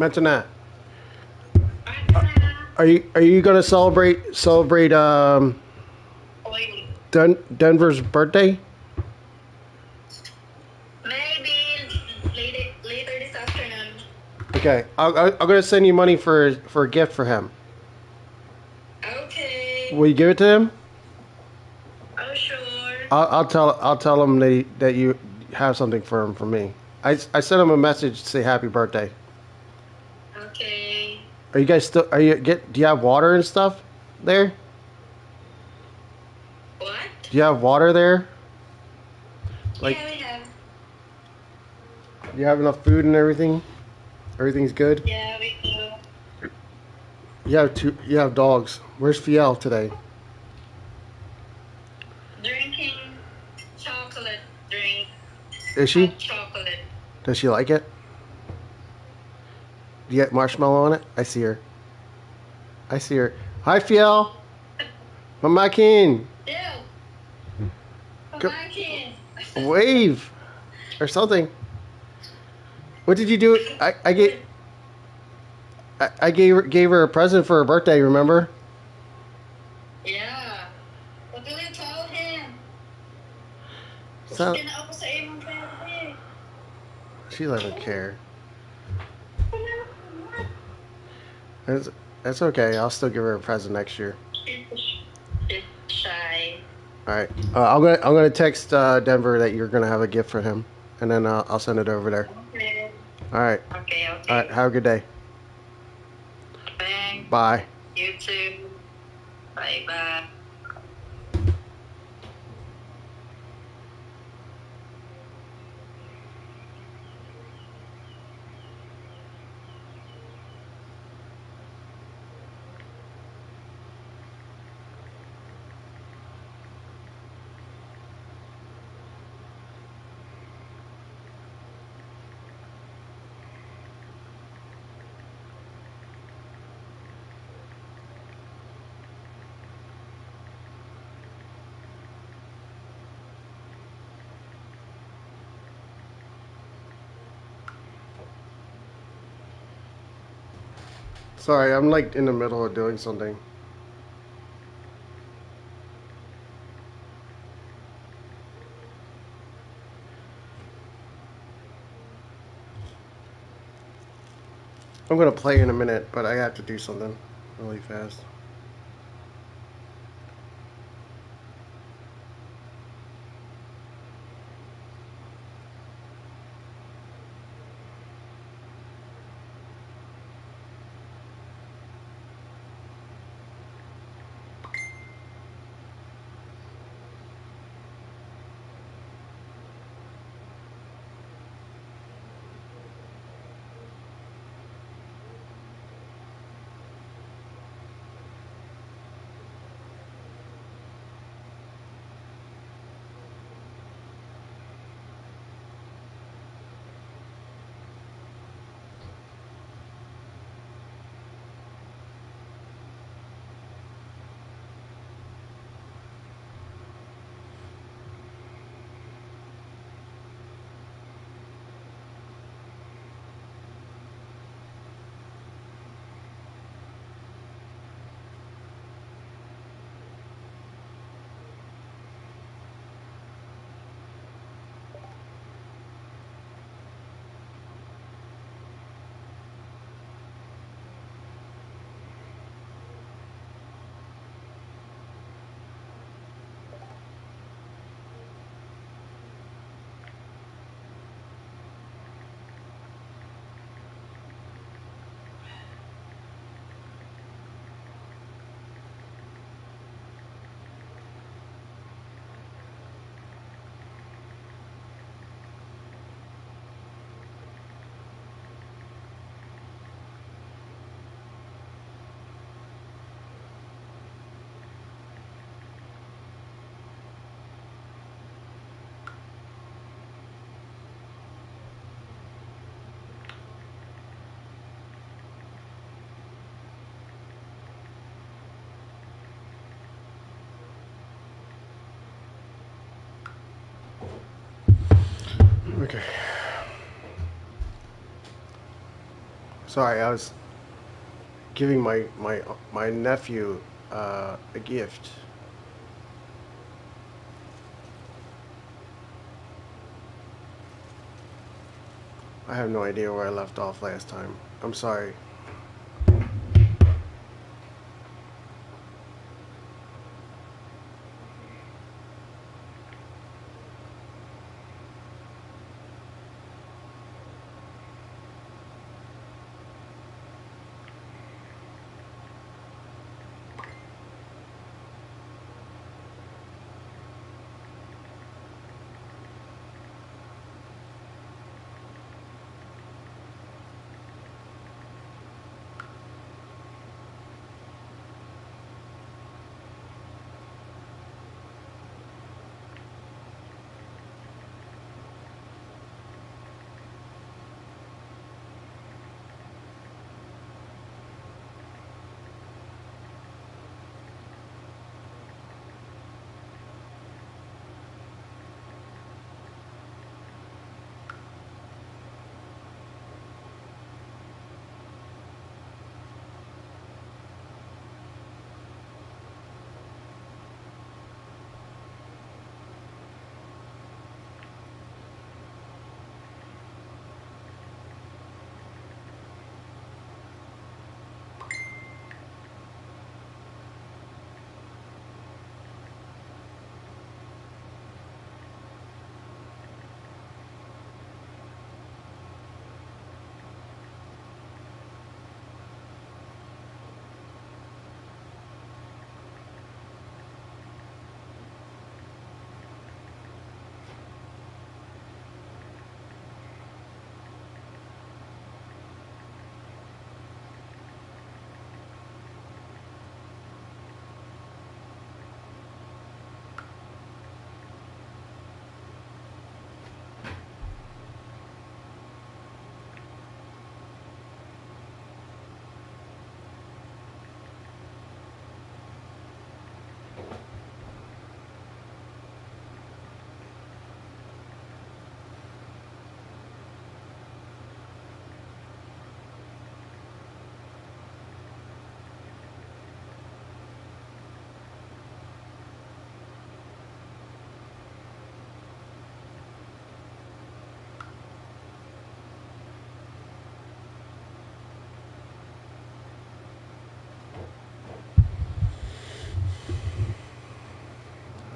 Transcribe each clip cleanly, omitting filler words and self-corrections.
mention that. Are you gonna celebrate Denver's birthday? Maybe later this afternoon. Okay, I'm gonna send you money for a gift for him. Okay. Will you give it to him? Oh, sure. I'll tell him that you have something for him from me. I sent him a message to say happy birthday. Okay. Are you guys still? Do you have water and stuff there? What? Do you have water there? Like, Yeah, we have. do you have enough food and everything? Everything's good. Yeah, we do. You have two. You have dogs. Where's Fiel today? Drinking chocolate drink. Is she? Hot chocolate. Does she like it? Do you get marshmallow on it? I see her. I see her. Hi, Fiel. Mama King. Ew. Go- Pamakin. Wave or something. What did you do? I gave her a present for her birthday. Remember? Yeah. What will you tell him? So, Hindi na ako sa imong birthday. she doesn't care. That's okay. I'll still give her a present next year. She's shy. All right. I'm gonna text Denver that you're gonna have a gift for him, and then I'll send it over there. Okay. All right. Okay. All right. Have a good day. Thanks. Bye. You too. Bye bye. Sorry, I'm like in the middle of doing something. I'm gonna play in a minute, but I have to do something really fast. Okay. Sorry, I was giving my nephew a gift. I have no idea where I left off last time. I'm sorry.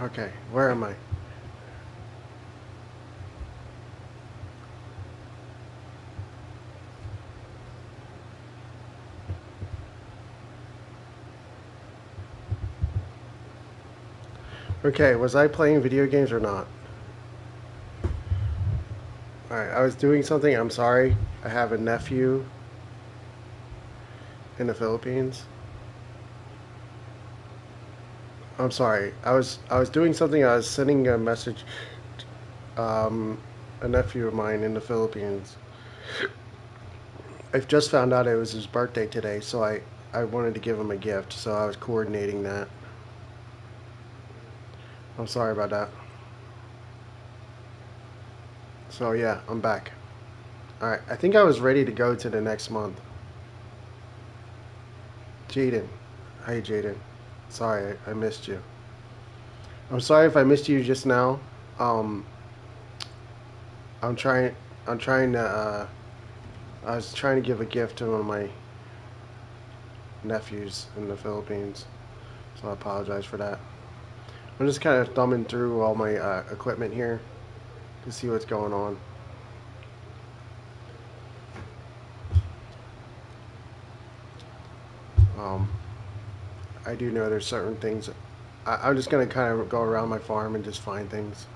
Okay, where am I? Okay, was I playing video games or not? Alright, I was doing something. I'm sorry. I have a nephew in the Philippines. I'm sorry. I was doing something. I was sending a message. Um, a nephew of mine in the Philippines. I just found out it was his birthday today, so I wanted to give him a gift. So I was coordinating that. I'm sorry about that. So yeah, I'm back. All right. I think I was ready to go to the next month. Jaden. Hey, Jaden. Sorry, I missed you. I'm sorry if I missed you just now. Um, I'm trying. I'm trying to. I was trying to give a gift to one of my nephews in the Philippines, so I apologize for that. I'm just kind of thumbing through all my equipment here to see what's going on. Um, I do know there's certain things. I'm just gonna kind of go around my farm and just find things.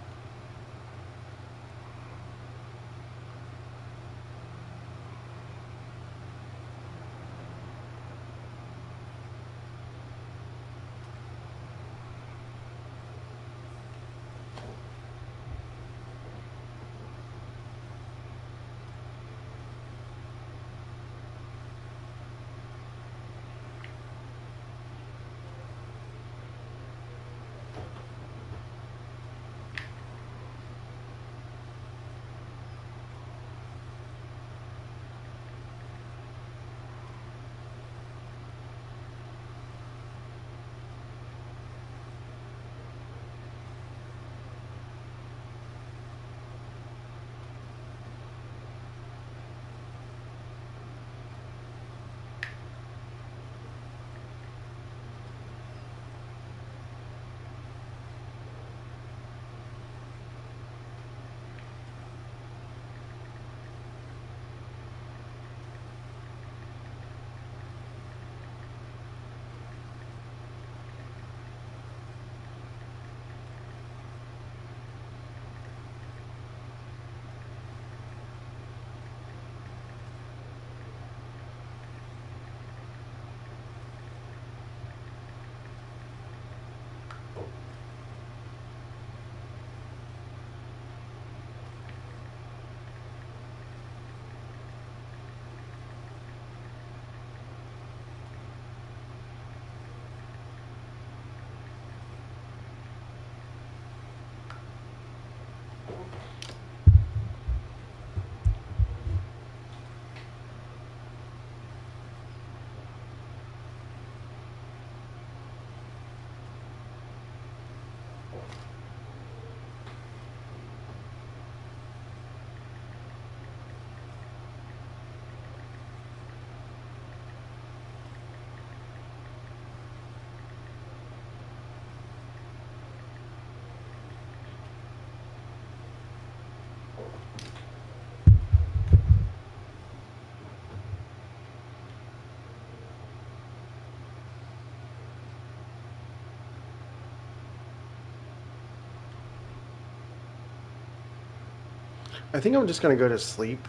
I think I'm just gonna go to sleep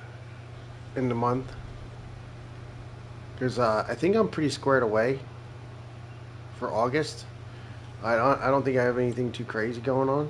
in the month because I think I'm pretty squared away for August. I don't think I have anything too crazy going on.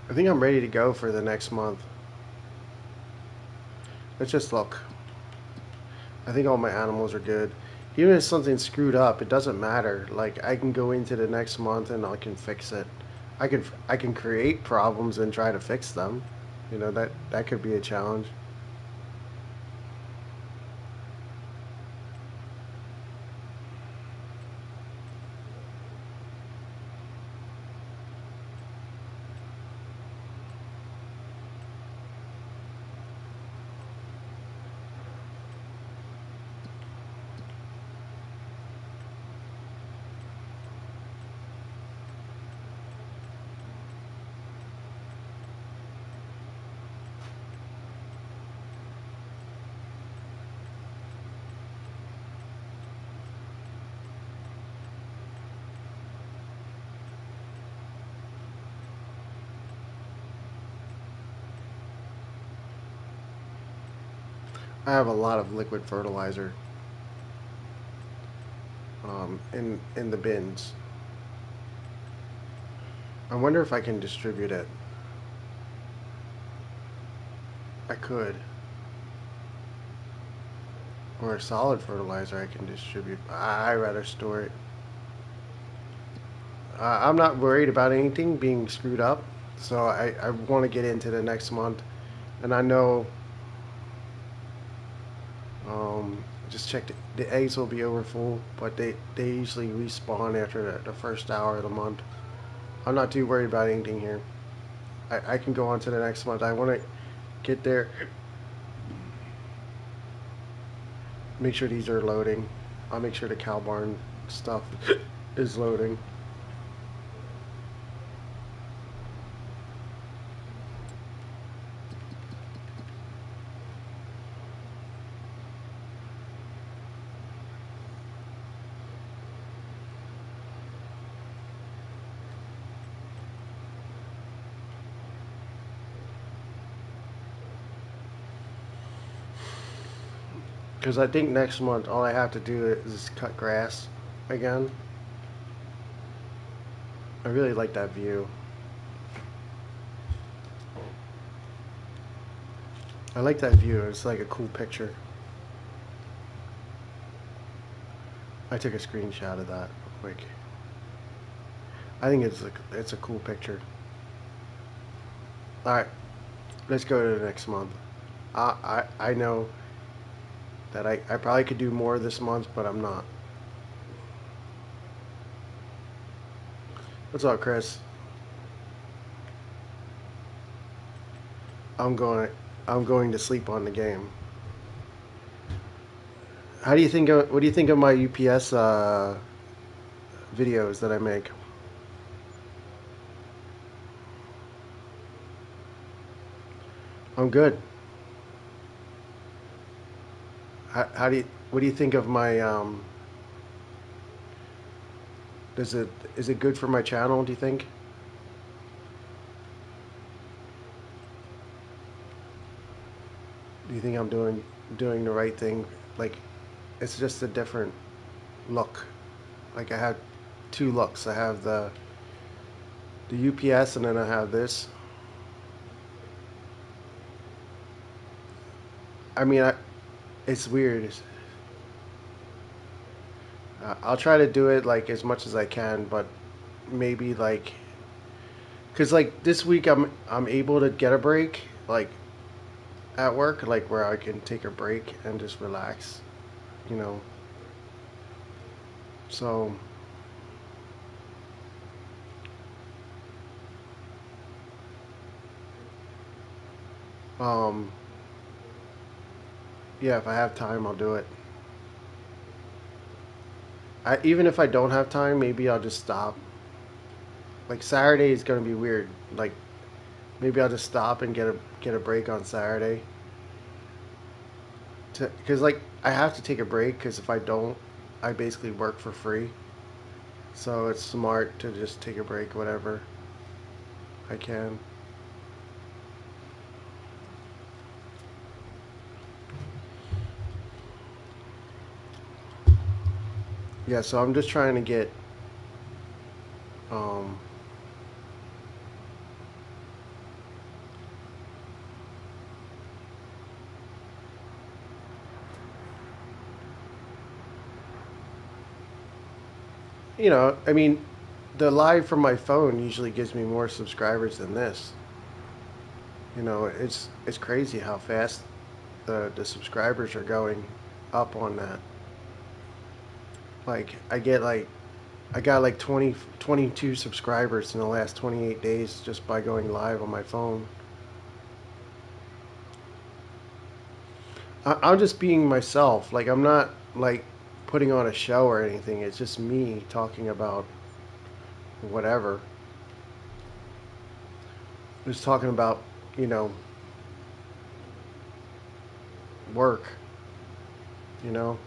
I think I'm ready to go for the next month. Let's just look. I think all my animals are good. Even if something's screwed up, it doesn't matter. Like I can go into the next month and I can fix it. I can create problems and try to fix them. That could be a challenge. I have a lot of liquid fertilizer in the bins. I wonder if I can distribute it. I could. Or a solid fertilizer I can distribute. I rather store it. I'm not worried about anything being screwed up, so I want to get into the next month, and I know. Just check the eggs will be over full, but they usually respawn after the first hour of the month. I'm not too worried about anything here. I can go on to the next month. I want to get there. Make sure these are loading. I'll make sure the cow barn stuff is loading. Because I think next month all I have to do is cut grass again. I really like that view. I like that view. It's like a cool picture. I took a screenshot of that real quick. I think it's a cool picture. All right, let's go to the next month. I know that I probably could do more this month, but I'm not. What's up, Chris? I'm going I'm going to sleep on the game. How do you think? What do you think of my UPS videos that I make? I'm good. How do you? What do you think of my? Does it is it good for my channel? Do you think? Do you think I'm doing the right thing? Like, it's just a different look. Like I have two looks. I have the UPS, and then I have this. I mean, it's weird. I'll try to do it like as much as I can, but maybe like, cause like this week I'm able to get a break like at work, like where I can take a break and just relax, you know. So um, yeah, if I have time, I'll do it. Even if I don't have time, maybe I'll just stop. Like Saturday is gonna be weird. Like maybe I'll just stop and get a break on Saturday. Because like I have to take a break because if I don't, I basically work for free. So it's smart to just take a break, whatever I can. Yeah, so I'm just trying to get, um, I mean, the live from my phone usually gives me more subscribers than this. It's crazy how fast the subscribers are going up on that. Like I got like 22 subscribers in the last 28 days just by going live on my phone. I'm just being myself. Like I'm not like putting on a show or anything. It's just me talking about whatever. Just talking about, you know, work, you know,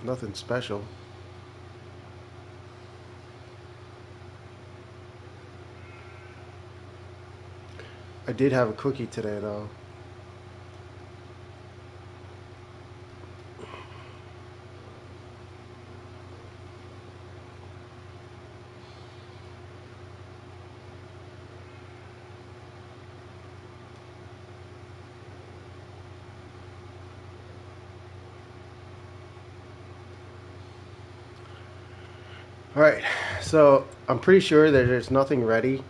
nothing special. I did have a cookie today though. All right, so I'm pretty sure that there's nothing ready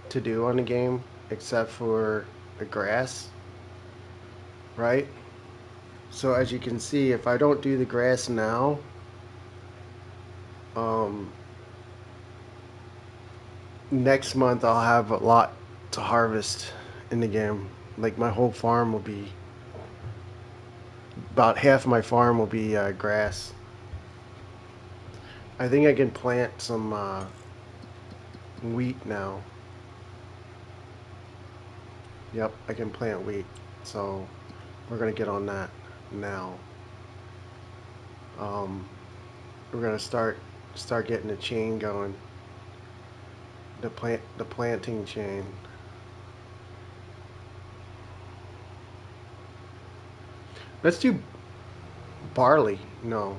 to do on the game except for the grass, right? So as you can see, if I don't do the grass now, um, next month I'll have a lot to harvest in the game. Like my whole farm will be, about half of my farm will be grass. I think I can plant some wheat now. Yep, I can plant wheat. So we're gonna get on that now. Um, we're gonna start getting the chain going. The planting chain. Let's do barley. No,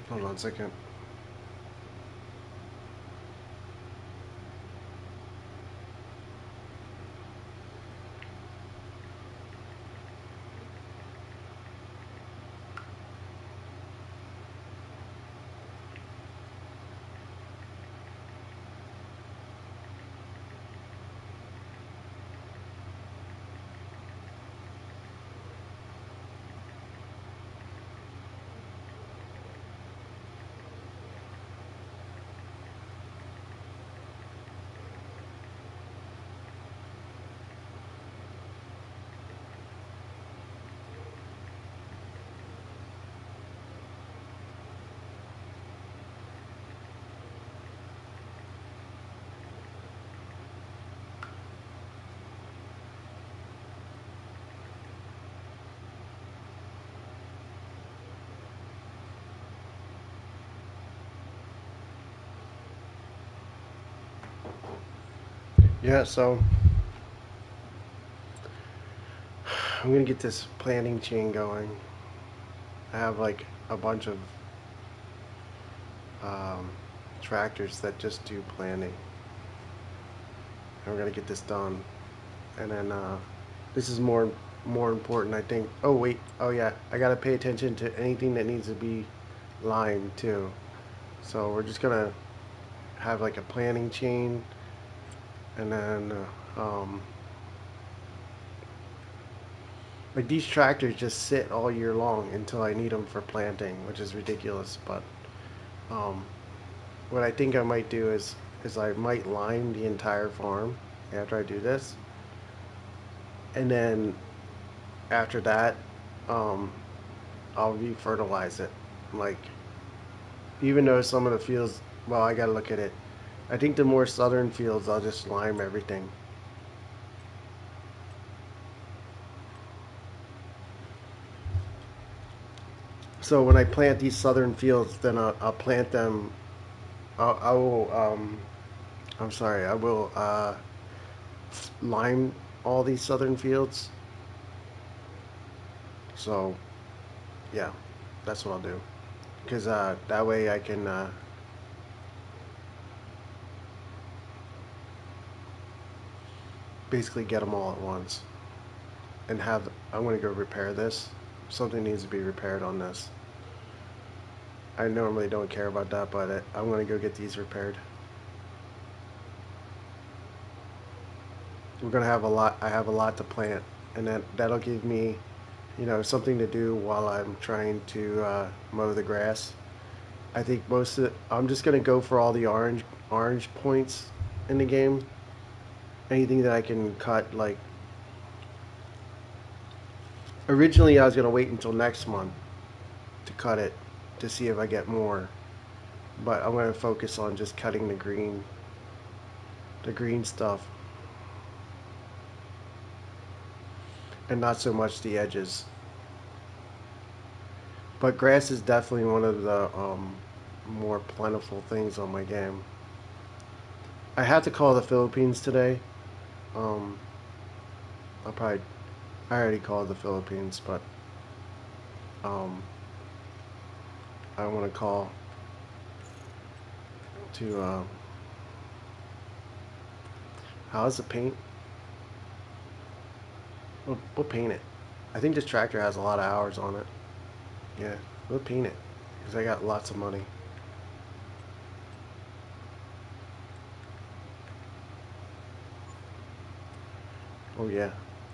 hold on a second. Yeah, so I'm gonna get this planting chain going. I have like a bunch of um, tractors that just do planting. And we're gonna get this done, and then this is more important, I think. Oh wait, oh yeah, I gotta pay attention to anything that needs to be limed too. So we're just gonna have like a planting chain, and then like these tractors just sit all year long until I need them for planting, which is ridiculous. But um, what I think I might do is I might lime the entire farm after I do this, and then after that, um, I'll re-fertilize it. Like even though some of the fields, well, I gotta look at it. I think the more southern fields, I'll just lime everything. So when I plant these southern fields, then I'll plant them. I will. I'm sorry. I will lime all these southern fields. So yeah, that's what I'll do. Because that way I can basically get them all at once and have. I'm gonna go repair this. Something needs to be repaired on this. I normally don't care about that, but I'm gonna go get these repaired. We're gonna have a lot. I have a lot to plant, and that'll give me, something to do while I'm trying to mow the grass. I think most of I'm just gonna go for all the orange points in the game. Anything that I can cut. Like originally, I was gonna wait until next month to cut it to see if I get more, but I'm gonna focus on just cutting the green stuff, and not so much the edges. But grass is definitely one of the more plentiful things on my game. I had to call the Philippines today. Um, I probably I already called the Philippines, but um, I want to call to how's the paint? We'll paint it. I think this tractor has a lot of hours on it. Yeah, we'll paint it because I got lots of money. Oh yeah,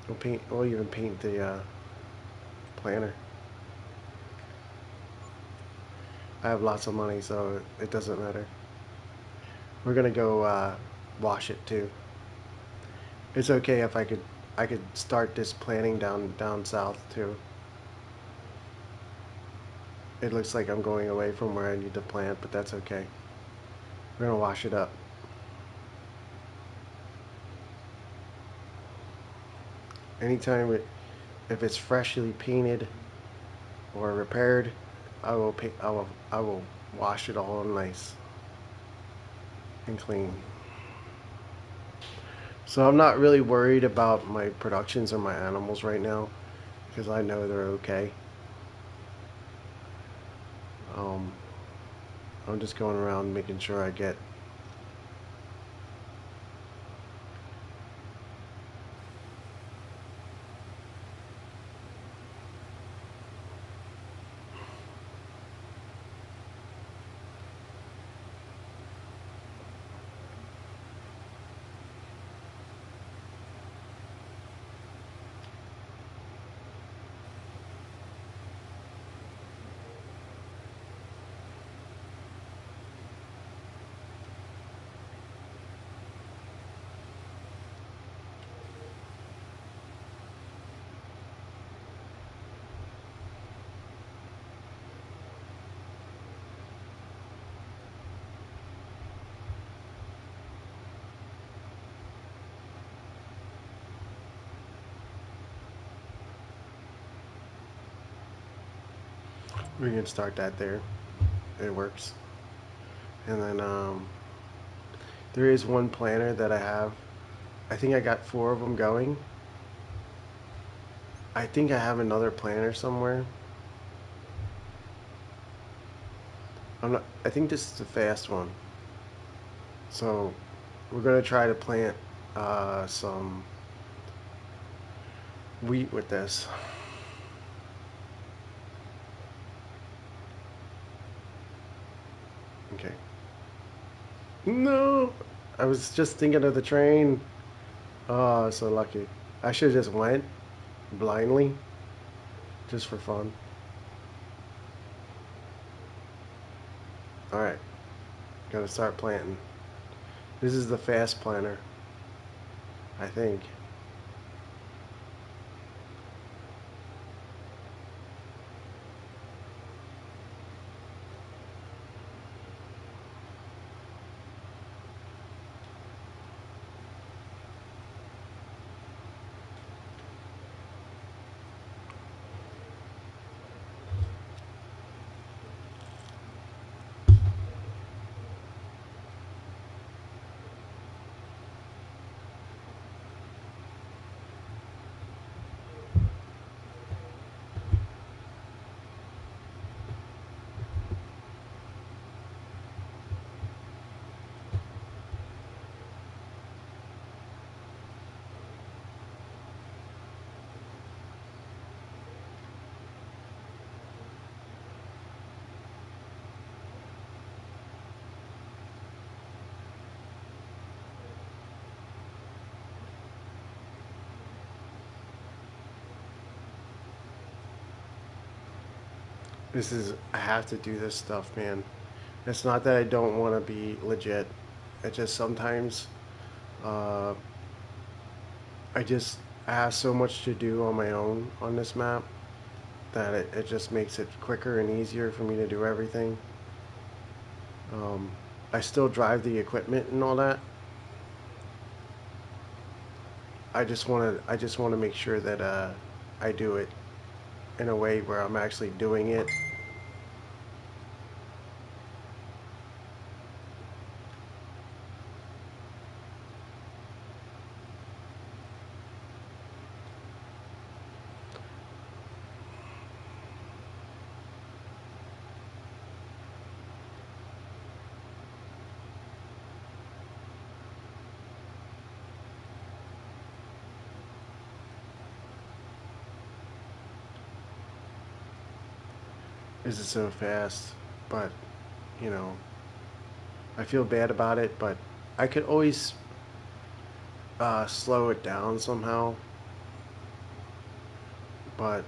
we'll paint. We'll even paint the planter. I have lots of money, so it doesn't matter. We're gonna go wash it too. It's okay if I could start this planting down south too. It looks like I'm going away from where I need to plant, but that's okay. We're gonna wash it up. Anytime if it's freshly painted or repaired, I will wash it all nice and clean. So I'm not really worried about my productions or my animals right now because I know they're okay. Um, I'm just going around making sure I get. We can start that there. It works. And then There is one planner that I have. I think I got four of them going. I think I have another planner somewhere. I'm not. I think this is the fast one. So we're gonna try to plant some wheat with this. Okay. No, I was just thinking of the train. Oh, so lucky. I should have just went blindly, just for fun. All right, gotta start planting. This is the fast planter, I think. I have to do this stuff, man. It's not that I don't want to be legit. It just sometimes, uh, I just I have so much to do on my own on this map that it just makes it quicker and easier for me to do everything. Um, I still drive the equipment and all that. I just want to make sure that I do it in a way where I'm actually doing it. This is so fast, but you know, I feel bad about it, but I could always slow it down somehow, but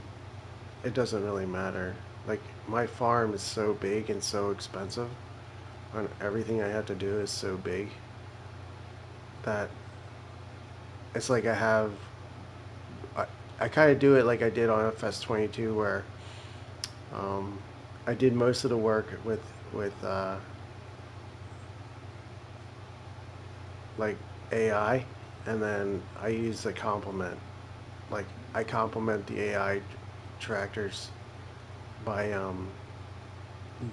it doesn't really matter. Like, my farm is so big and so expensive, and everything I have to do is so big that it's like I, I kind of do it like I did on FS22, where um, I did most of the work with like AI, and then I use a complement. Like, I complement the AI tractors by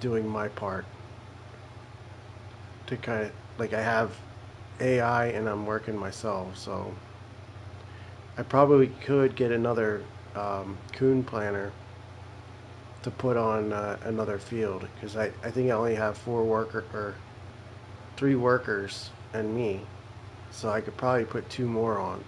doing my part to kind of, like, I have AI and I'm working myself, so I probably could get another coon planner to put on another field, because I think I only have three workers and me, so I could probably put two more on.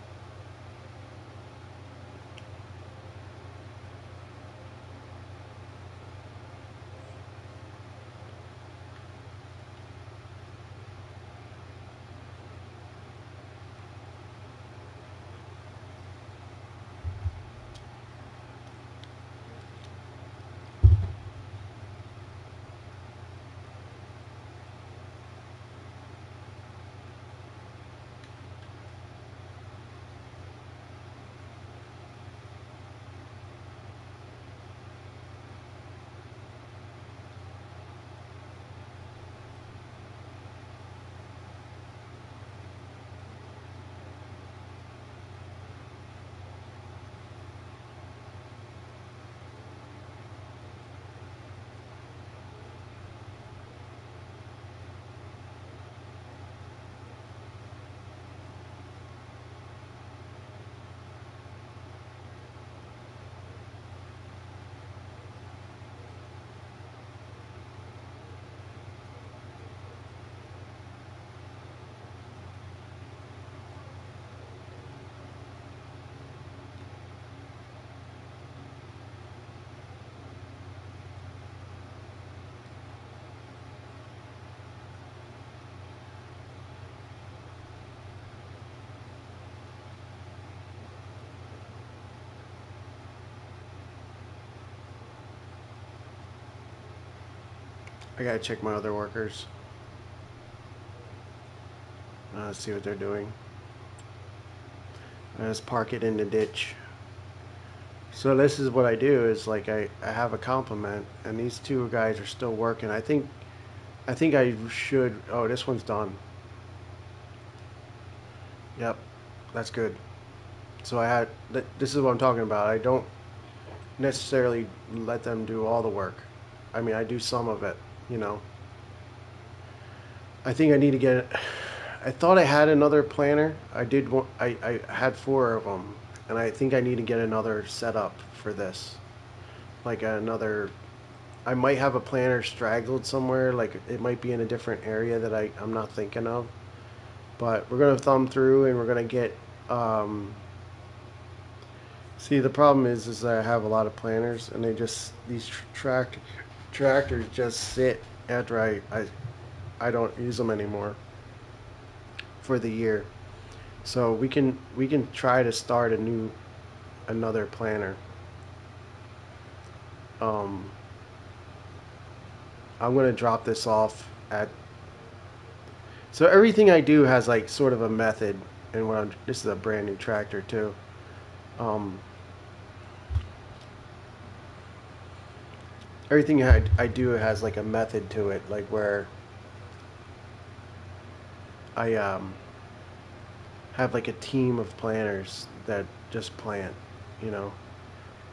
I gotta check my other workers. See what they're doing. I just park it in the ditch. So this is what I do is like I have a compliment and these two guys are still working. I think I should this one's done. Yep. That's good. So this is what I'm talking about. I don't necessarily let them do all the work. I mean, I do some of it, you know. I think I need to get it. I thought I had another planner. I did one, I had four of them and I think I need to get another setup for this. Like another I might have a planner straggled somewhere, like it might be in a different area that I'm not thinking of. But we're gonna thumb through and we're gonna get see, the problem is that I have a lot of planners, and they just these tractors just sit after I don't use them anymore for the year. So we can try to start another planner. Um, I'm gonna drop this off at. So everything I do has like sort of a method, and this is a brand new tractor too. Um, Everything I do has like a method to it, like where I have like a team of planners that just plant, you know,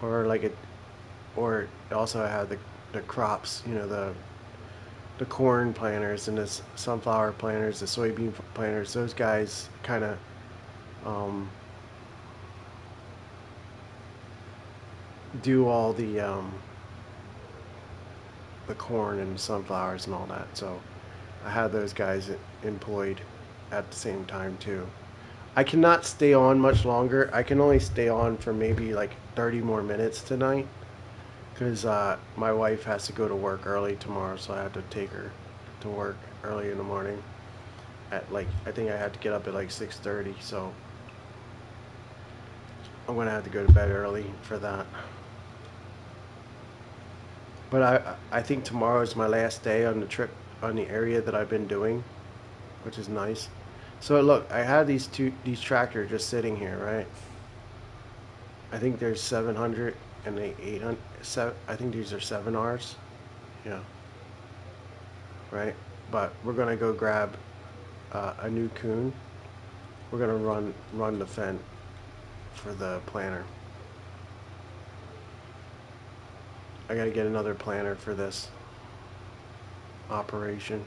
or like it, or also I have the crops, you know, the corn planters and the sunflower planters, the soybean planters. Those guys kind of um, do all the corn and sunflowers and all that. So I have those guys employed at the same time too. I cannot stay on much longer. I can only stay on for maybe like 30 more minutes tonight because my wife has to go to work early tomorrow, so I have to take her to work early in the morning. At like I think I had to get up at like 6:30, so I'm gonna have to go to bed early for that. But I think tomorrow is my last day on the trip on the area that I've been doing, which is nice. So look, I have these tractors just sitting here, right? I think there's 700 and 800. I think these are 7Rs. Yeah, right. But we're gonna go grab a new coon. We're gonna run the fence for the planter. I gotta get another planter for this operation.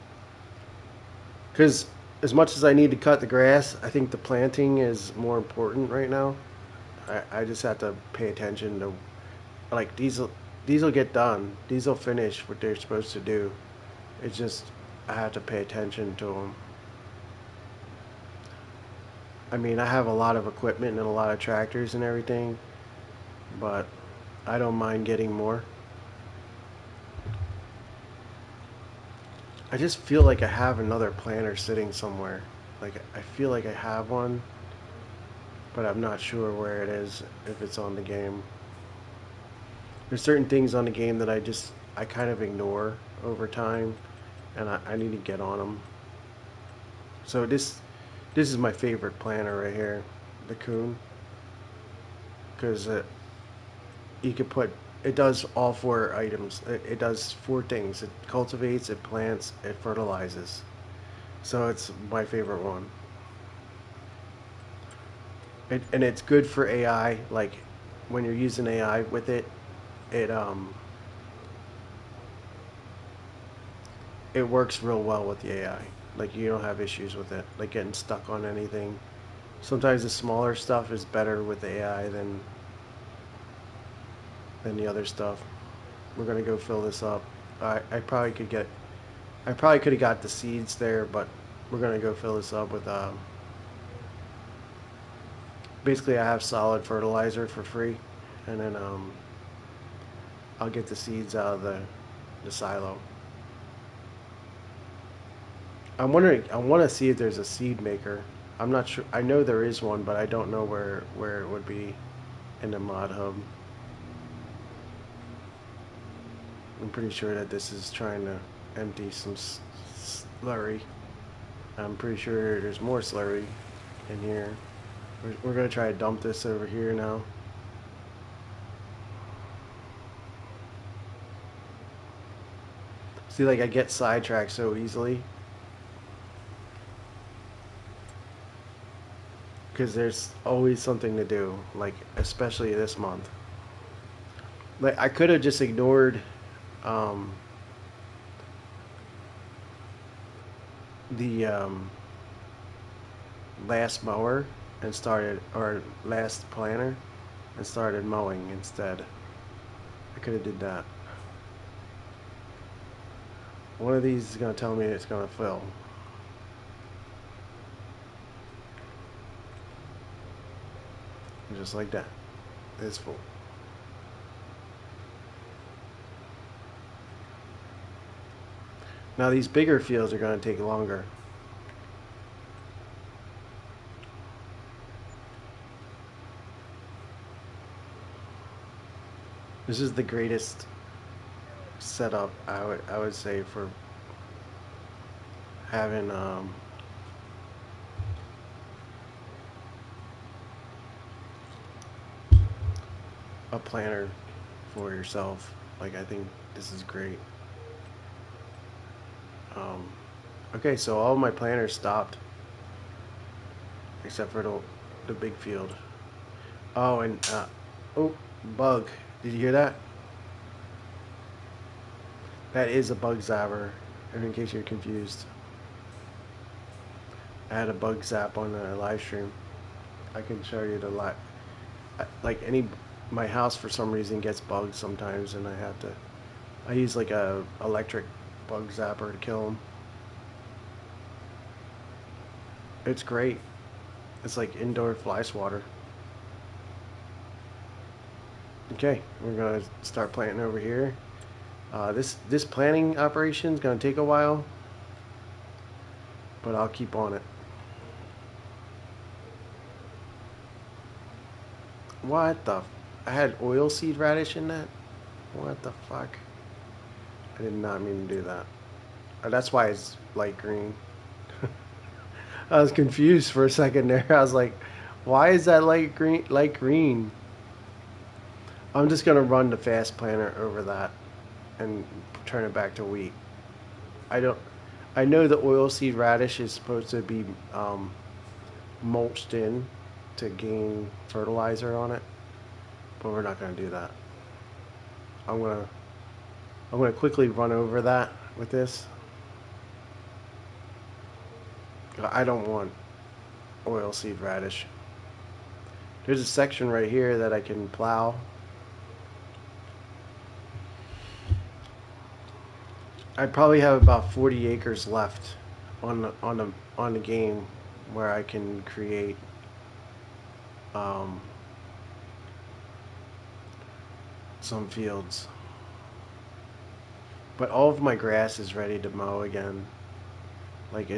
Because as much as I need to cut the grass, I think the planting is more important right now. I just have to pay attention to like these will get done. These will finish what they're supposed to do. It's just I have to pay attention to them. I mean, I have a lot of equipment and a lot of tractors and everything, but I don't mind getting more. I just feel like I have another planner sitting somewhere. Like I feel like I have one, but I'm not sure where it is, if it's on the game. There's certain things on the game that I kind of ignore over time, and I need to get on them. So this is my favorite planner right here, the Coon, because you could put it does all four items. It does four things. It cultivates, it plants, it fertilizes. So it's my favorite one. And it's good for AI. Like when you're using AI with it, it um it works real well with the AI. Like you don't have issues with it, like getting stuck on anything. Sometimes the smaller stuff is better with AI than the other stuff. We're gonna go fill this up. I probably could get I probably could have got the seeds there, but we're gonna go fill this up with basically I have solid fertilizer for free, and then I'll get the seeds out of the silo. I'm wondering. I want to see if there's a seed maker. I'm not sure. I know there is one, but I don't know where it would be in the mod hub. I'm pretty sure that this is trying to. empty some slurry. I'm pretty sure there's more slurry in here. We're gonna try to dump this over here now. See, like I get sidetracked so easily because there's always something to do, like especially this month. Like I could have just ignored um, the last mower and started, or last planter and started mowing instead. I could have did that. One of these is gonna tell me it's gonna fill. Just like that. It's full. Now these bigger fields are gonna take longer. This is the greatest setup I would say for having a planner for yourself. Like I think this is great. Um, okay, so all my planners stopped except for the big field. Oh, and oh, bug. Did you hear that? That is a bug zapper. In case you're confused, I had a bug zap on the live stream. I can show you the live. Like my house for some reason gets bugs sometimes, and I have to. I use like a electric bug zapper to kill them. It's great. It's like indoor fly swatter. Okay, we're gonna start planting over here. This planting operation is gonna take a while, but I'll keep on it. What the? I had oilseed radish in that? What the fuck? I did not mean to do that. That's why it's light green. I was confused for a second there. I was like, why is that light green? Light green. I'm just gonna run the fast planter over that and turn it back to wheat. I don't. I know the oilseed radish is supposed to be mulched in to gain fertilizer on it, but we're not gonna do that. I'm gonna I'm gonna quickly run over that with this. I don't want oilseed radish. There's a section right here that I can plow. I probably have about 40 acres left on the game where I can create um, some fields. But all of my grass is ready to mow again. Like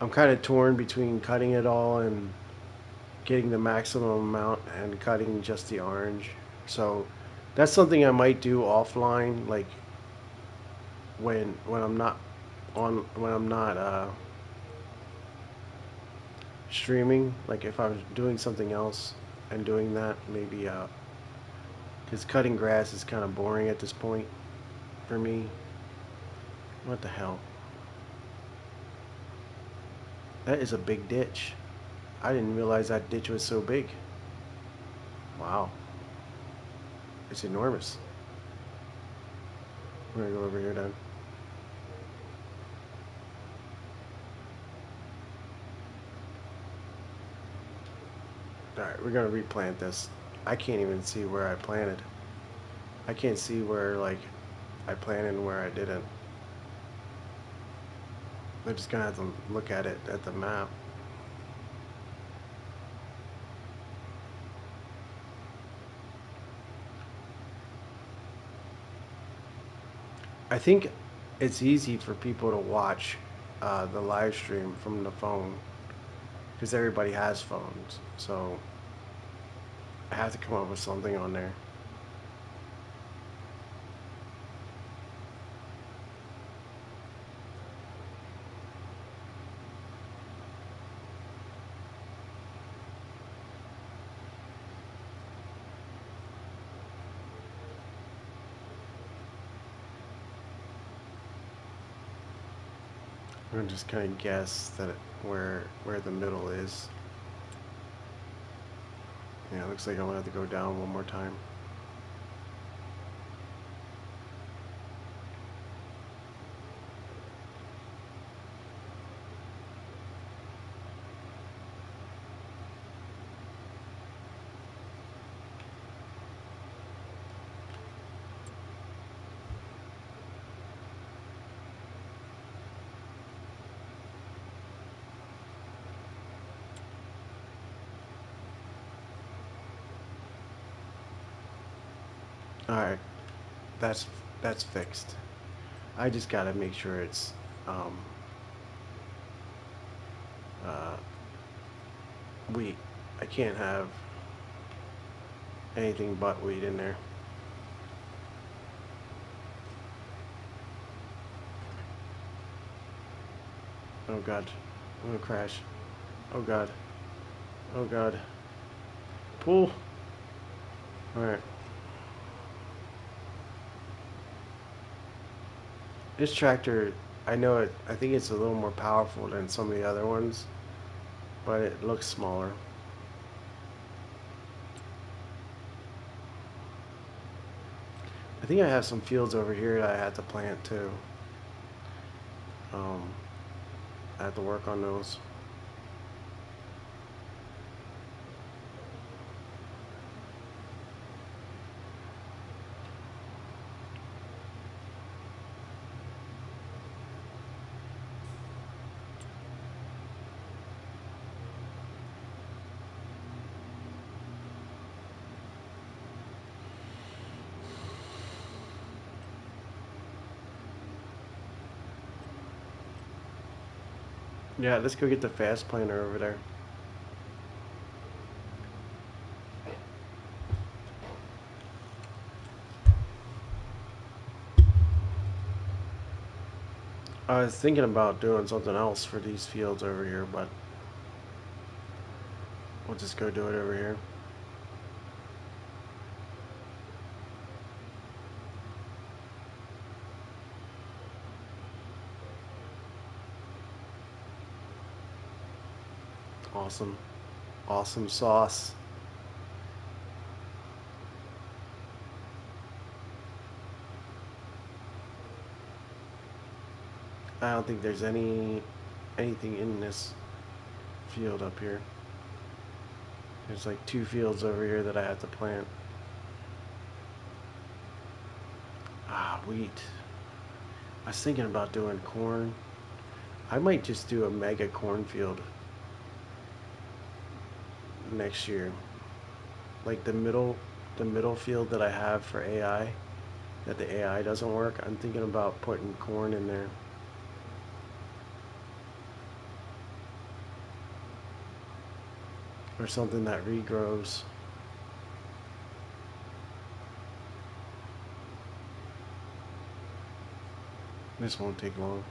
I'm kind of torn between cutting it all and getting the maximum amount and cutting just the orange. So that's something I might do offline, like when I'm not when I'm not streaming. Like if I was doing something else and doing that, maybe because cutting grass is kind of boring at this point for me. What the hell? That is a big ditch. I didn't realize that ditch was so big. Wow, it's enormous. We're gonna go over here then. Alright, we're gonna replant this. I can't even see where I planted. I can't see where, like, I planted and where I didn't. I'm just gonna have to look at it at the map. I think it's easy for people to watch the live stream from the phone because everybody has phones. So I have to come up with something on there. I'm gonna just kind of guess that where the middle is. Yeah, it looks like I'm gonna have to go down one more time. All right, that's that's fixed. I just gotta make sure it's um, uh, wheat. I can't have anything but wheat in there. Oh god, I'm gonna crash. Oh god, oh god. Pull. All right. This tractor, I know it. I think it's a little more powerful than some of the other ones, but it looks smaller. I think I have some fields over here that I had to plant too. Um, I have to work on those. Yeah, let's go get the fast planter over there. I was thinking about doing something else for these fields over here, but we'll just go do it over here. Awesome. Awesome sauce. I don't think there's anything in this field up here. There's like 2 fields over here that I have to plant. Ah, wheat. I was thinking about doing corn. I might just do a mega cornfield next year. Like the middle field that I have for AI, that the AI doesn't work. I'm thinking about putting corn in there. Or something that regrows. This won't take long.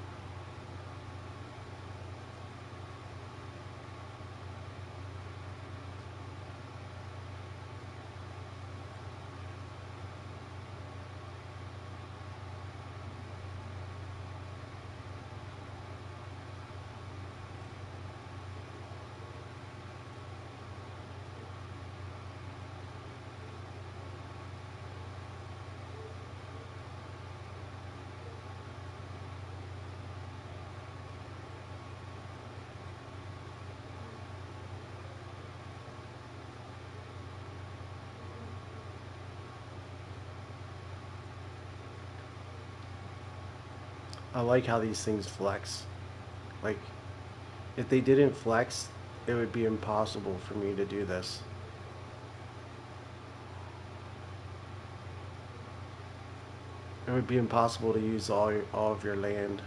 I like how these things flex. Like, if they didn't flex, it would be impossible for me to do this. It would be impossible to use all of your land.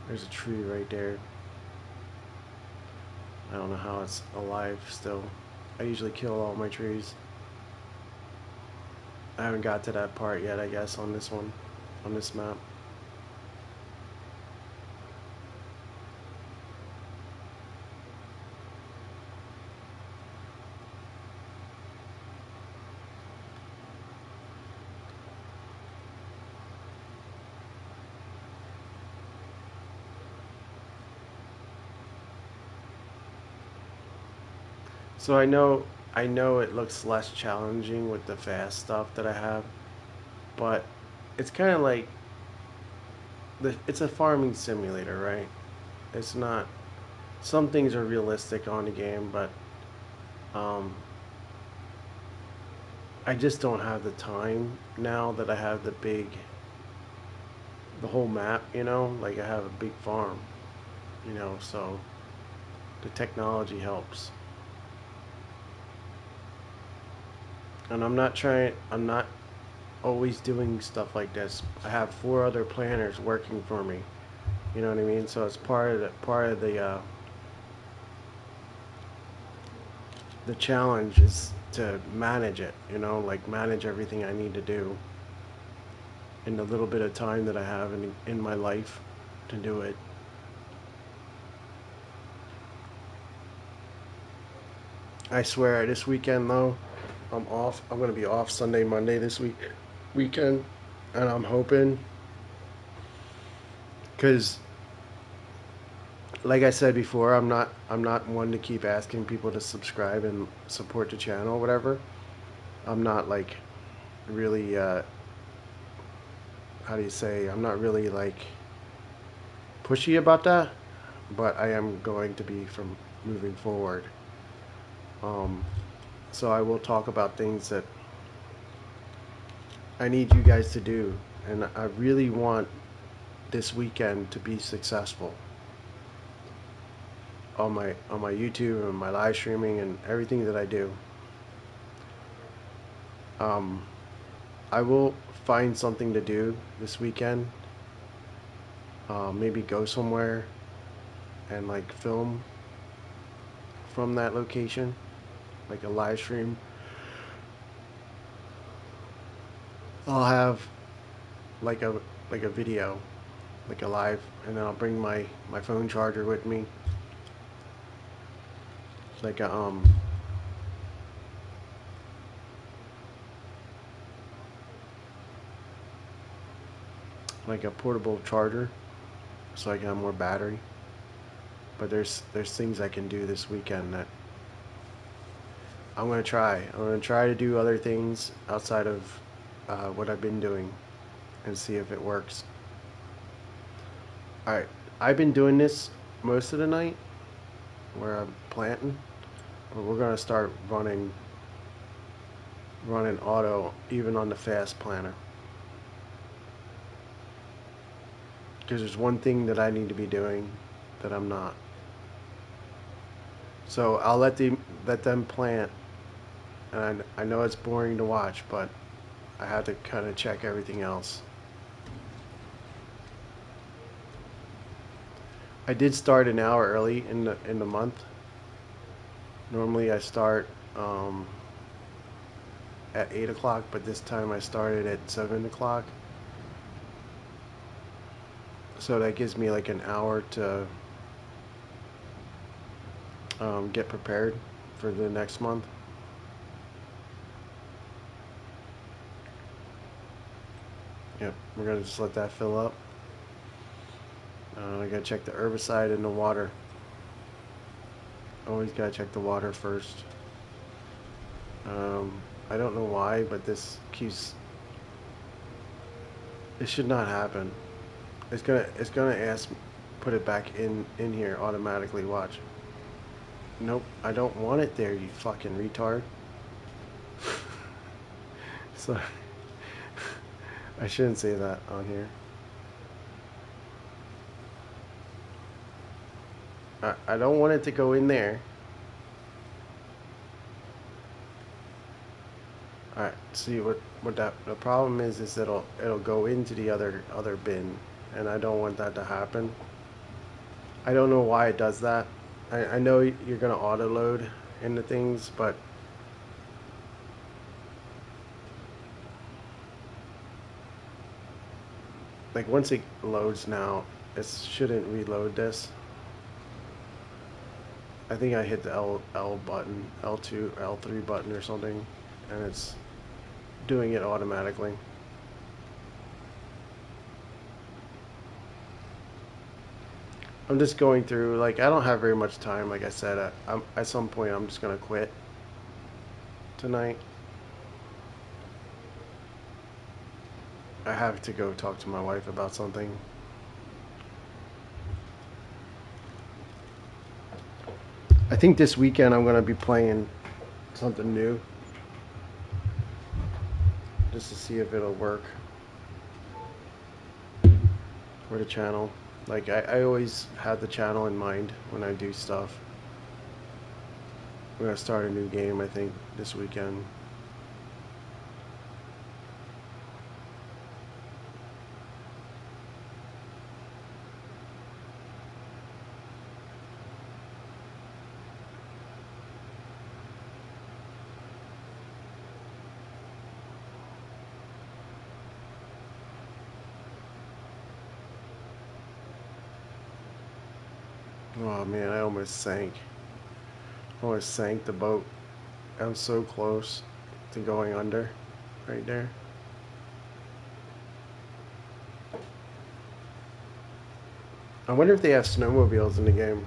There's a tree right there. I don't know how it's alive still. I usually kill all my trees. I haven't got to that part yet, I guess, on this one, on this map. So I know it looks less challenging with the fast stuff that I have, but it's kind of like it's a farming simulator, right? It's not. Some things are realistic on the game, but um, I just don't have the time now that I have the whole map. You know, like I have a big farm. You know, so the technology helps. And I'm not always doing stuff like this. I have four other planners working for me. You know what I mean? So it's part of the challenge is to manage it, you know, like manage everything I need to do in the little bit of time that I have in my life to do it. I swear, this weekend though, I'm off. I'm gonna be off Sunday, Monday this weekend, and I'm hoping, cause like I said before, I'm not one to keep asking people to subscribe and support the channel, or whatever. I'm not like really how do you say? I'm not really like pushy about that, but I am going to be from moving forward. Um, so I will talk about things that I need you guys to do, and I really want this weekend to be successful on my YouTube and my live streaming and everything that I do. Um, I will find something to do this weekend. Maybe go somewhere and like film from that location, like a live stream. I'll have like a like a video, like a live, and then I'll bring my phone charger with me, like a like a portable charger, so I can have more battery. But there's things I can do this weekend that I'm gonna try. I'm gonna try to do other things outside of what I've been doing and see if it works. All right, I've been doing this most of the night where I'm planting, but we're gonna start running auto even on the fast planter because there's one thing that I need to be doing that I'm not. So I'll let them plant, and I know it's boring to watch, but I had to kind of check everything else. I did start an hour early in the month. Normally I start at 8 o'clock, but this time I started at 7 o'clock. So that gives me like an hour to get prepared for the next month. Yep, we're gonna just let that fill up. I gotta check the herbicide and the water. Always gotta check the water first. Um, I don't know why, but this keeps. It should not happen. It's gonna ask, put it back in here automatically. Watch. Nope, I don't want it there. You fucking retard. So I shouldn't say that on here. I don't want it to go in there. Alright, see what that the problem is it'll go into the other bin, and I don't want that to happen. I don't know why it does that. I know you're gonna auto load into things, but like once it loads now, it shouldn't reload this. I think I hit the L button, L2, L3 button or something, and it's doing it automatically. I'm just going through. Like, I don't have very much time. Like I said, at some point I'm just gonna quit tonight. I have to go talk to my wife about something. I think this weekend I'm gonna be playing something new just to see if it'll work for the channel. Like I always had the channel in mind when I do stuff. We're gonna start a new game, I think, this weekend. Oh man, I almost sank. I almost sank the boat. I'm so close to going under right there. I wonder if they have snowmobiles in the game.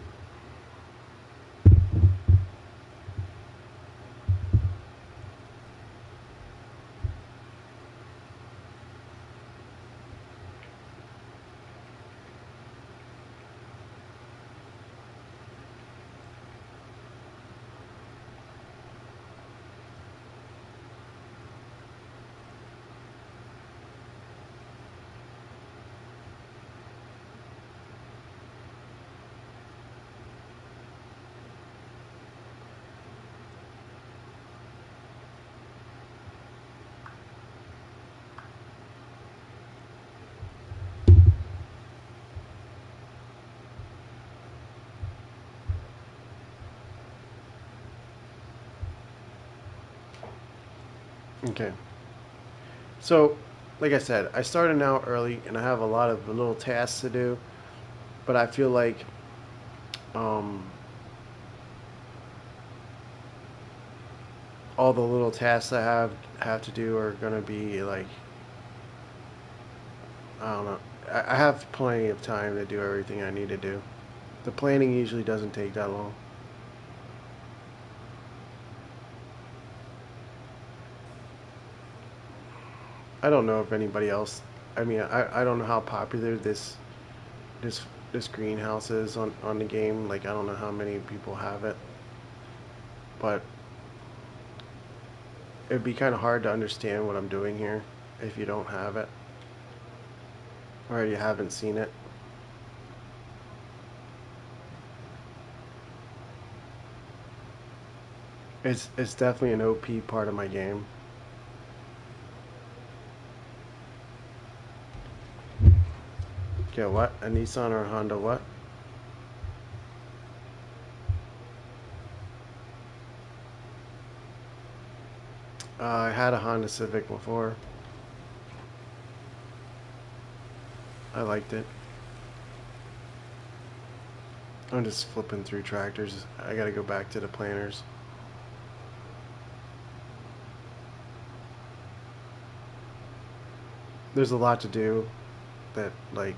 Okay. So, like I said, I started out early and I have a lot of little tasks to do, but I feel like um, all the little tasks I have to do are gonna be like, I don't know. I have plenty of time to do everything I need to do. The planning usually doesn't take that long. I don't know if anybody else. I mean, I don't know how popular this this greenhouse is on the game. Like, I don't know how many people have it, but it'd be kind of hard to understand what I'm doing here if you don't have it or you haven't seen it. It's definitely an OP part of my game. Okay, what? A Nissan or a Honda? What? I had a Honda Civic before. I liked it. I'm just flipping through tractors. I gotta go back to the planners. There's a lot to do that, like,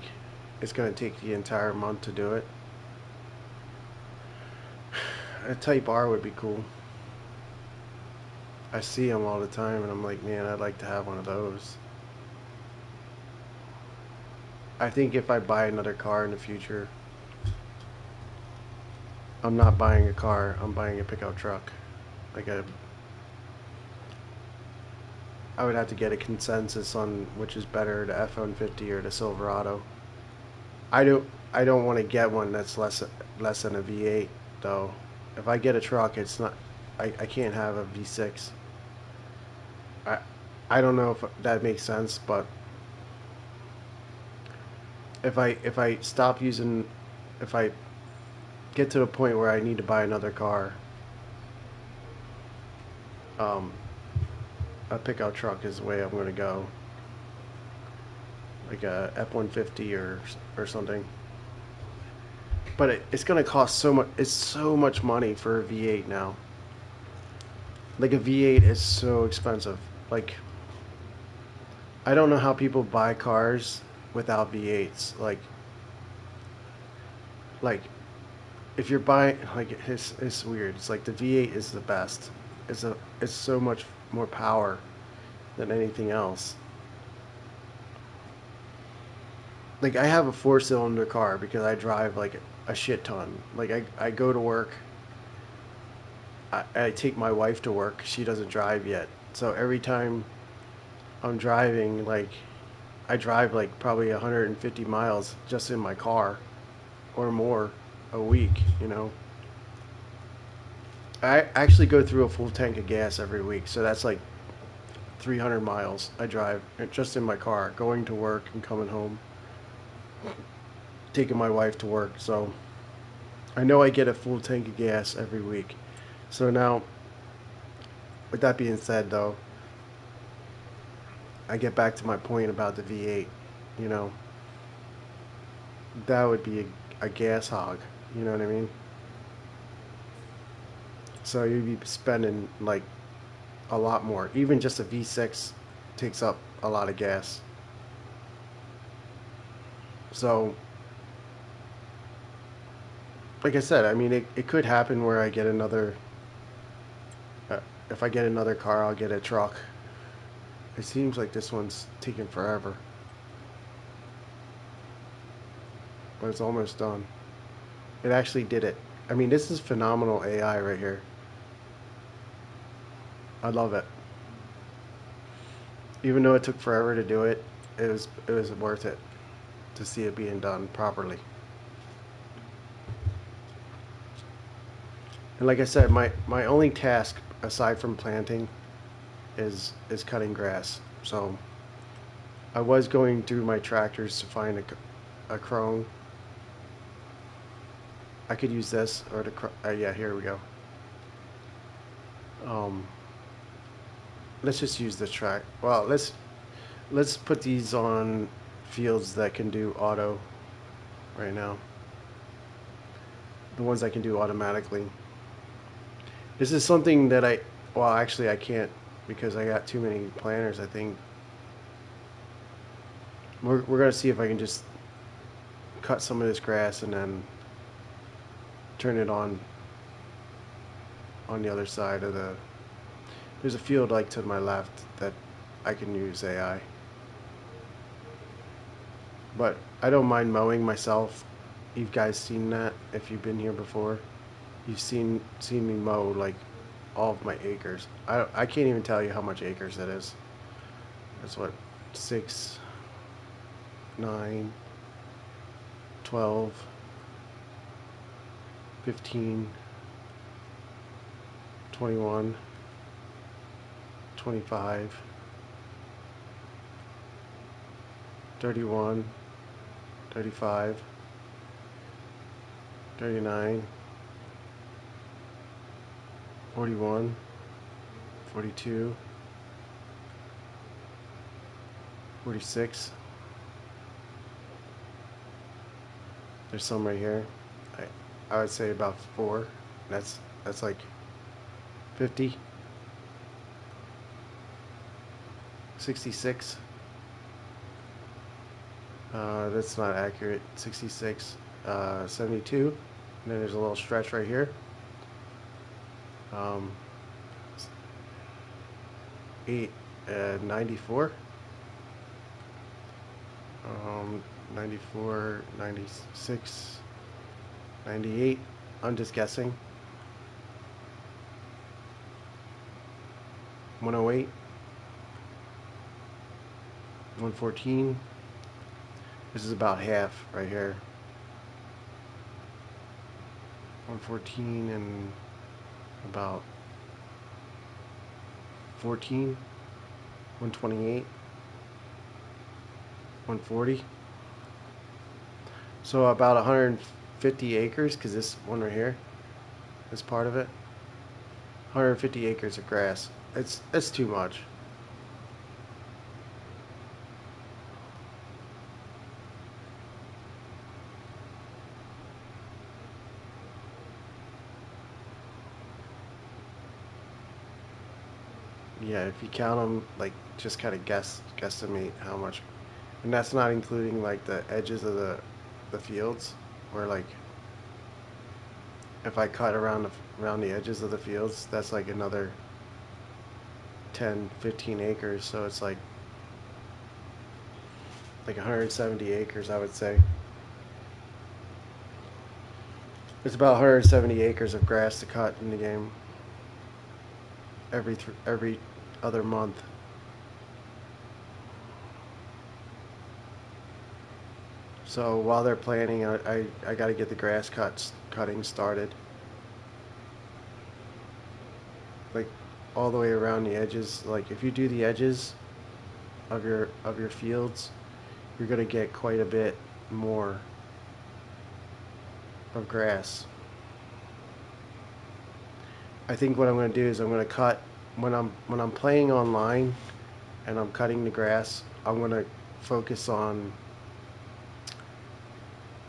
it's gonna take the entire month to do it. A Type R would be cool. I see them all the time and I'm like, man, I'd like to have one of those. I think if I buy another car in the future, I'm not buying a car, I'm buying a pickup truck. Like a I would have to get a consensus on which is better, the F-150 or the Silverado. I don't want to get one that's less than a V8 though. If I get a truck, it's not. I can't have a V6. I I don't know if that makes sense, but if I stop using, if I get to the point where I need to buy another car, um, a pickup truck is the way I'm going to go. Like a F-150 or something. But it's going to cost so much. It's so much money for a V8 now. Like a V8 is so expensive. Like I don't know how people buy cars without V8s. Like like if you're buying like it's weird. It's like the V8 is the best. It's so much more power than anything else. Like I have a four-cylinder car because I drive like a shit ton. Like I go to work. I take my wife to work. She doesn't drive yet. So every time I'm driving, like I drive like probably 150 miles just in my car or more a week, you know. I actually go through a full tank of gas every week. So that's like 300 miles I drive just in my car, going to work and coming home, taking my wife to work. So I know I get a full tank of gas every week. So now, with that being said, though, I get back to my point about the V8. You know, that would be a gas hog. You know what I mean? So you'd be spending like a lot more. Even just a V6 takes up a lot of gas. So, like I said, I mean, it could happen where I get another. If I get another car, I'll get a truck. It seems like this one's taking forever, but it's almost done. It actually did it. I mean, this is phenomenal AI right here. I love it. Even though it took forever to do it, it was worth it to see it being done properly. And like I said, my only task aside from planting is cutting grass. So I was going through my tractors to find a crone. I could use this or yeah, here we go. Um, let's just use the track. Well, let's put these on fields that can do auto right now. The ones I can do automatically. This is something that well, actually I can't because I got too many planters, I think. We're going to see if I can just cut some of this grass and then turn it on the other side of the. There's a field like to my left that I can use AI. But I don't mind mowing myself. You guys seen that if you've been here before. You've seen me mow like all of my acres. I can't even tell you how much acres that is. That's what 6, 9, 12, 15, 21, 25, 31, 35, 39, 41, 42, 46. There's some right here. I would say about 4. That's like 50, 66. That's not accurate. 66, 72. And then there's a little stretch right here. Um, 8, 94. 94, 96, 98. I'm just guessing. 108, 114. This is about half right here. 114 and about 14, 128, 140. So about 150 acres, because this one right here, this part of it, 150 acres of grass. It's too much. Yeah, if you count them, like just kind of guesstimate how much, and that's not including like the edges of the fields, where like if I cut around the edges of the fields, that's like another 10, 15 acres. So it's like 170 acres, I would say. It's about 170 acres of grass to cut in the game every other month. So while they're planning, I got to get the cutting started, like all the way around the edges. Like if you do the edges of your fields, you're gonna get quite a bit more of grass. I think what I'm gonna do is I'm gonna cut when I'm playing online and I'm cutting the grass. I'm gonna focus on,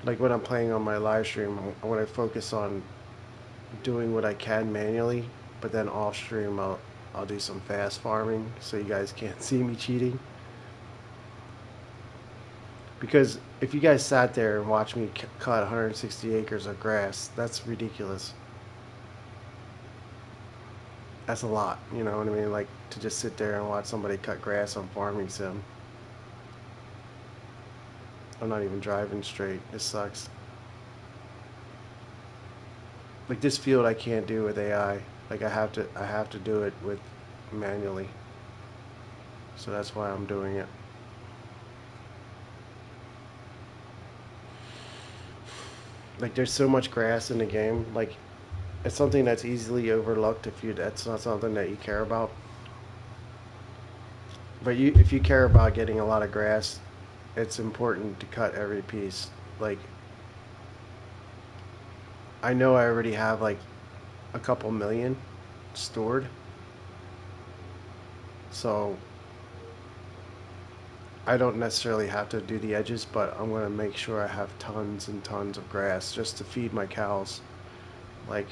like when I'm playing on my live stream, I want to focus on doing what I can manually, but then off stream I'll do some fast farming so you guys can't see me cheating. Because if you guys sat there and watched me cut 160 acres of grass, that's ridiculous. That's a lot, you know what I mean? Like to just sit there and watch somebody cut grass on farming sim. I'm not even driving straight. This sucks. Like this field I can't do with AI. Like I have to do it with manually. So that's why I'm doing it. Like there's so much grass in the game. Like it's something that's easily overlooked if you that's not something that you care about. But if you care about getting a lot of grass, it's important to cut every piece. Like I know I already have like a couple million stored. So I don't necessarily have to do the edges, but I'm going to make sure I have tons and tons of grass just to feed my cows. Like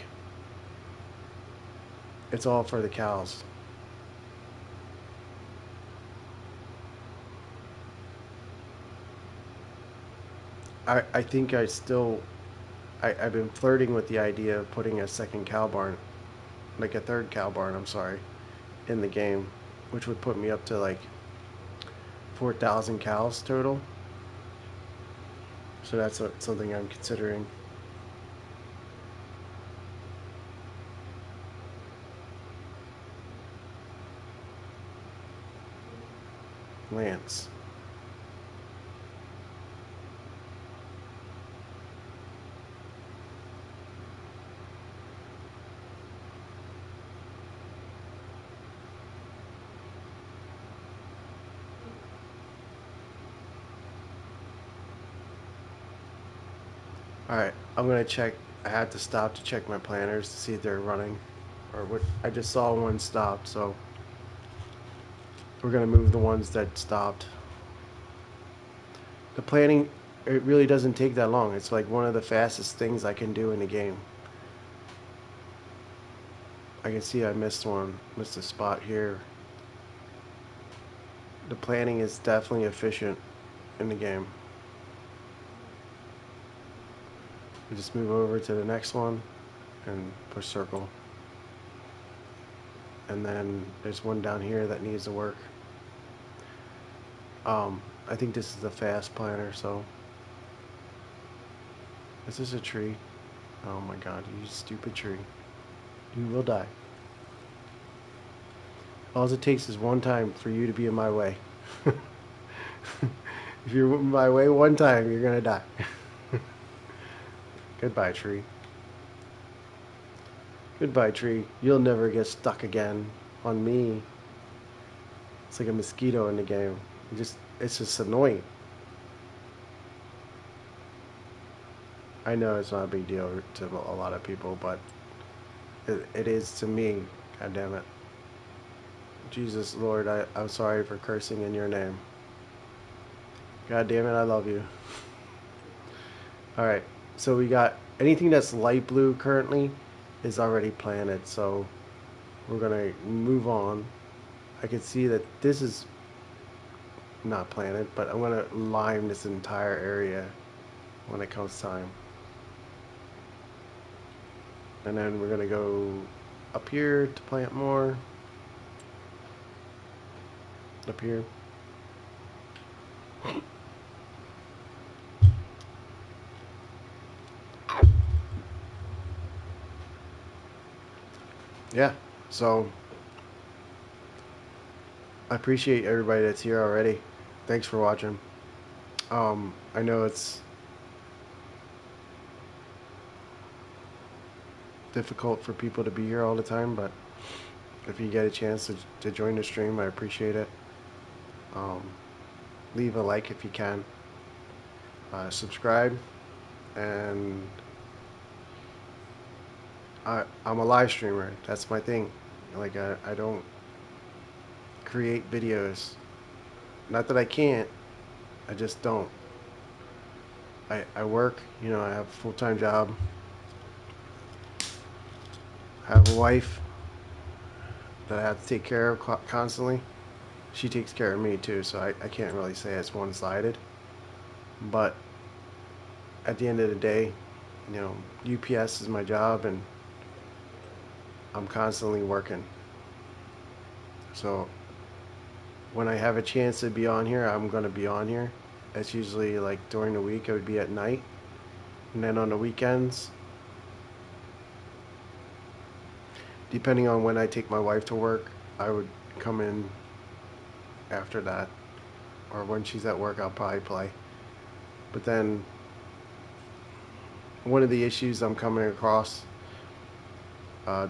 it's all for the cows. I think I've been flirting with the idea of putting a second cow barn, like a third cow barn, I'm sorry, in the game, which would put me up to like 4,000 cows total. So that's something I'm considering. Lance. All right, I'm gonna check. I had to stop to check my planners to see if they're running, or what. I just saw one stop, so we're gonna move the ones that stopped. The planning, it really doesn't take that long. It's like one of the fastest things I can do in the game. I can see I missed one, missed a spot here. The planning is definitely efficient in the game. We just move over to the next one and push circle. And then there's one down here that needs to work. I think this is the fast planner, so. Is this a tree? Oh my god, you stupid tree. You will die. All it takes is one time for you to be in my way. If you're in my way one time, you're gonna die. Goodbye, tree. Goodbye, tree. You'll never get stuck again on me. It's like a mosquito in the game. It's just annoying. I know it's not a big deal to a lot of people, but it is to me. God damn it. Jesus, Lord, I'm sorry for cursing in your name. God damn it, I love you. All right, so we got anything that's light blue currently is already planted, so we're gonna move on. I can see that this is not planted, but I'm gonna lime this entire area when it comes time. And then we're gonna go up here to plant more. Up here. Yeah. So I appreciate everybody that's here already. Thanks for watching. I know it's difficult for people to be here all the time, but if you get a chance to join the stream, I appreciate it. Um, leave a like if you can. Subscribe, and I'm a live streamer. That's my thing. Like I don't create videos. Not that I can't. I just don't. I work. You know, I have a full-time job. I have a wife that I have to take care of constantly. She takes care of me too, so I can't really say it's one-sided. But at the end of the day, you know, UPS is my job, and I'm constantly working. So when I have a chance to be on here, I'm going to be on here. It's usually like during the week, it would be at night. And then on the weekends, depending on when I take my wife to work, I would come in after that. Or when she's at work, I'll probably play. But then one of the issues I'm coming across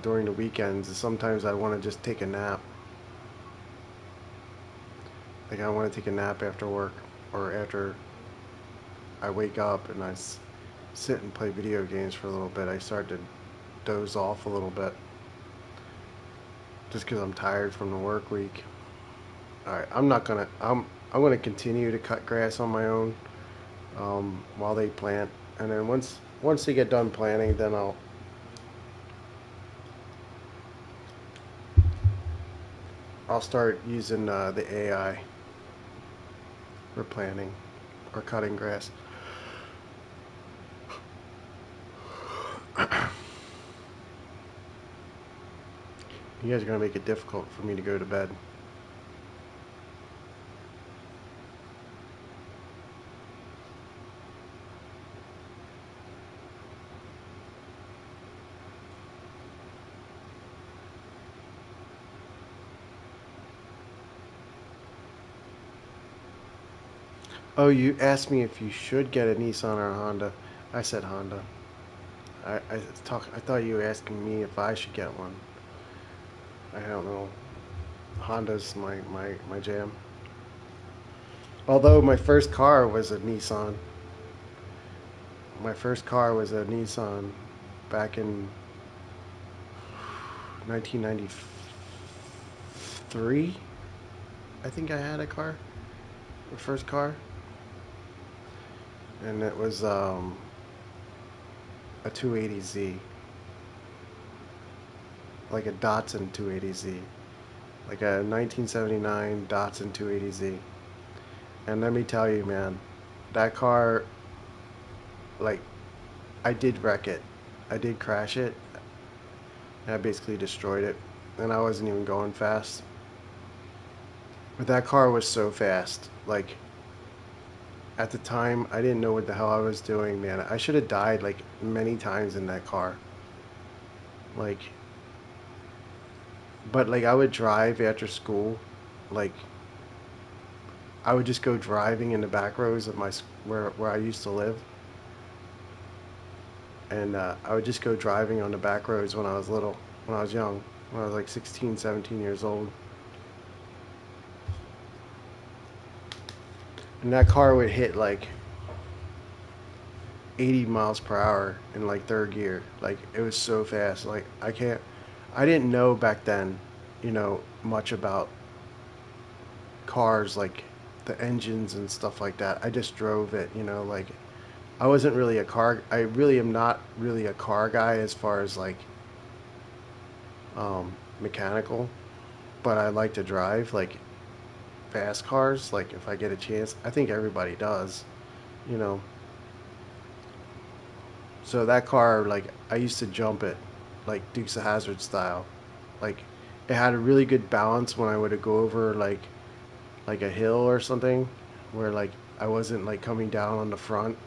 during the weekends is sometimes I want to just take a nap. Like I want to take a nap after work, or after I wake up and sit and play video games for a little bit. I start to doze off a little bit just because I'm tired from the work week. All right, I'm gonna continue to cut grass on my own while they plant, and then once they get done planting, then I'll start using the AI for planting or cutting grass. You guys are gonna make it difficult for me to go to bed. Oh, you asked me if you should get a Nissan or a Honda. I said Honda. I thought you were asking me if I should get one. I don't know. Honda's my jam. Although my first car was a Nissan. My first car was a Nissan back in 1993. I think I had a car. The first car. And it was a 280Z. Like a Datsun 280Z. Like a 1979 Datsun 280Z. And let me tell you, man, that car, like, I did wreck it. I did crash it. And I basically destroyed it. And I wasn't even going fast. But that car was so fast. Like, at the time, I didn't know what the hell I was doing, man. I should have died, like, many times in that car. Like, but, like, I would drive after school. Like, I would just go driving in the back roads of where I used to live. And I would just go driving on the back roads when I was little, when I was young, when I was like 16, 17 years old. And that car would hit like 80 miles per hour in like third gear. Like it was so fast. Like I didn't know back then, you know, much about cars, like the engines and stuff like that. I just drove it, you know, like I wasn't really a car. I really am not really a car guy as far as like mechanical, but I like to drive like fast cars. Like if I get a chance, I think everybody does, you know. So that car, like I used to jump it. like Dukes of Hazzard style. Like it had a really good balance when I would go over like a hill or something, where like I wasn't like coming down on the front.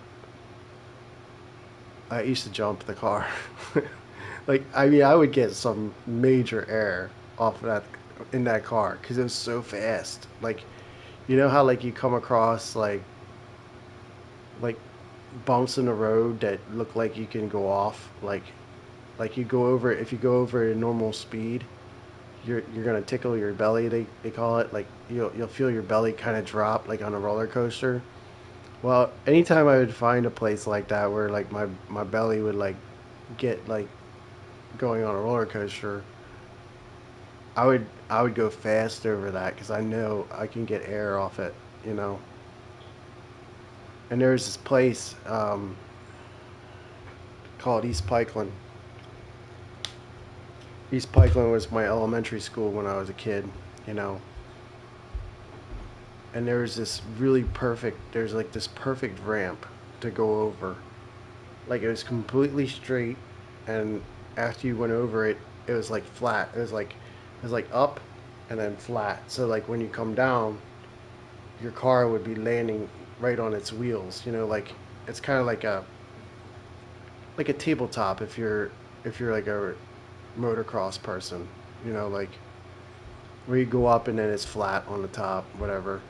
I used to jump the car. Like I mean, I would get some major air off of that in that car because it was so fast. Like you know how like you come across like bumps in the road that look like you can go off. Like you go over if you go over a normal speed, you're gonna tickle your belly. They call it like you'll feel your belly kind of drop like on a roller coaster. Well, anytime I would find a place like that where like my belly would like get like going on a roller coaster, I would go fast over that because I know I can get air off it, you know. And there's this place called East Pikeland. East Pikeland was my elementary school when I was a kid, you know. And there was this really perfect. There's like this perfect ramp to go over. Like it was completely straight, and after you went over it, it was like flat. It was like up and then flat. So like when you come down, your car would be landing right on its wheels. You know, like it's kind of like a tabletop if you're like a motocross person. You know, like where you go up and then it's flat on the top, whatever.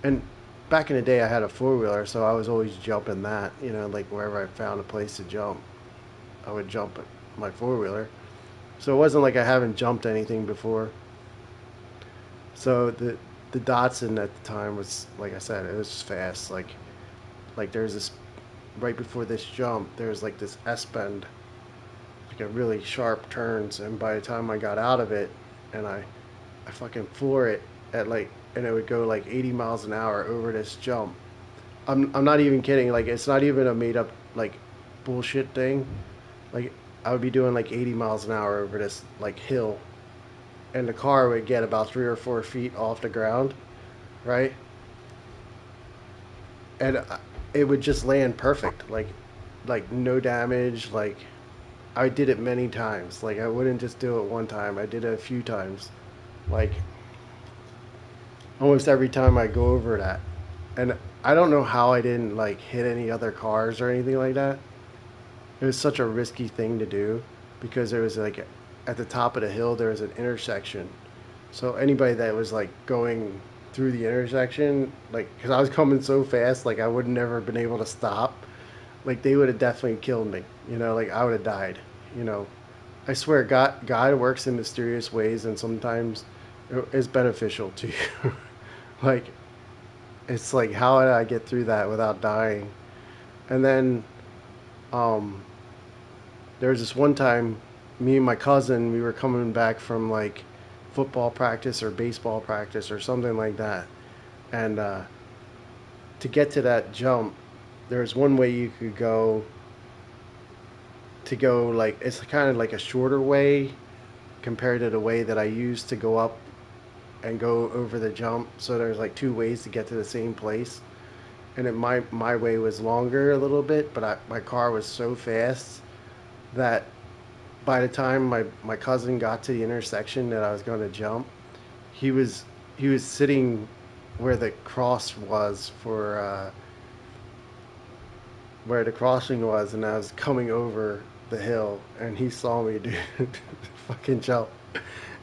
And back in the day, I had a four wheeler, so I was always jumping that. You know, like wherever I found a place to jump, I would jump my four wheeler. So it wasn't like I haven't jumped anything before. So the Datsun at the time was like I said, it was fast. Like there's this right before this jump, there's like this S bend, like a really sharp turns, and by the time I got out of it, and I fucking floor it at like, and it would go like 80 miles an hour over this jump. I'm not even kidding. Like it's not even a made up like bullshit thing. Like I would be doing like 80 miles an hour over this like hill, and the car would get about 3 or 4 feet off the ground, right? And it would just land perfect, like no damage. Like I did it many times. Like I wouldn't just do it one time. I did it a few times. Like almost every time I go over that, and I don't know how I didn't like hit any other cars or anything like that. It was such a risky thing to do because there was like at the top of the hill there was an intersection. So anybody that was like going through the intersection, like because I was coming so fast, like I would never been able to stop. Like they would have definitely killed me. You know, like I would have died. You know, I swear God works in mysterious ways, and sometimes it's beneficial to you. Like it's like how did I get through that without dying? And then um, there was this one time, me and my cousin, we were coming back from like football practice or baseball practice or something like that. And to get to that jump, there's one way you could go to go like it's kind of like a shorter way compared to the way that I used to go up and go over the jump. So there's like two ways to get to the same place. And my way was longer a little bit, but my car was so fast that by the time my cousin got to the intersection that I was going to jump, he was he was sitting where the cross was for where the crossing was, and I was coming over the hill, and he saw me do fucking jump.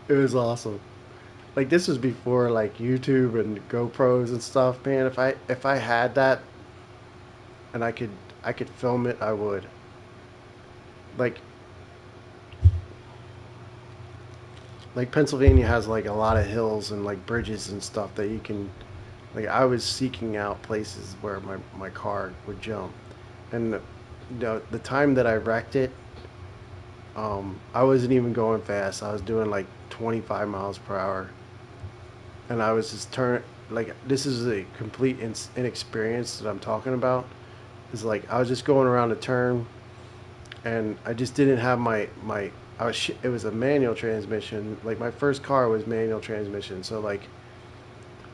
It was awesome. Like this was before like YouTube and GoPros and stuff, man. If I had that and I could film it, I would. Like like Pennsylvania has like a lot of hills and like bridges and stuff that you can like I was seeking out places where my car would jump. And the time that I wrecked it, I wasn't even going fast. I was doing like 25 miles per hour, and I was just turn like this is a complete inexperience that I'm talking about. Is like I was just going around a turn, and I just didn't have my I was it was a manual transmission. Like my first car was manual transmission, so like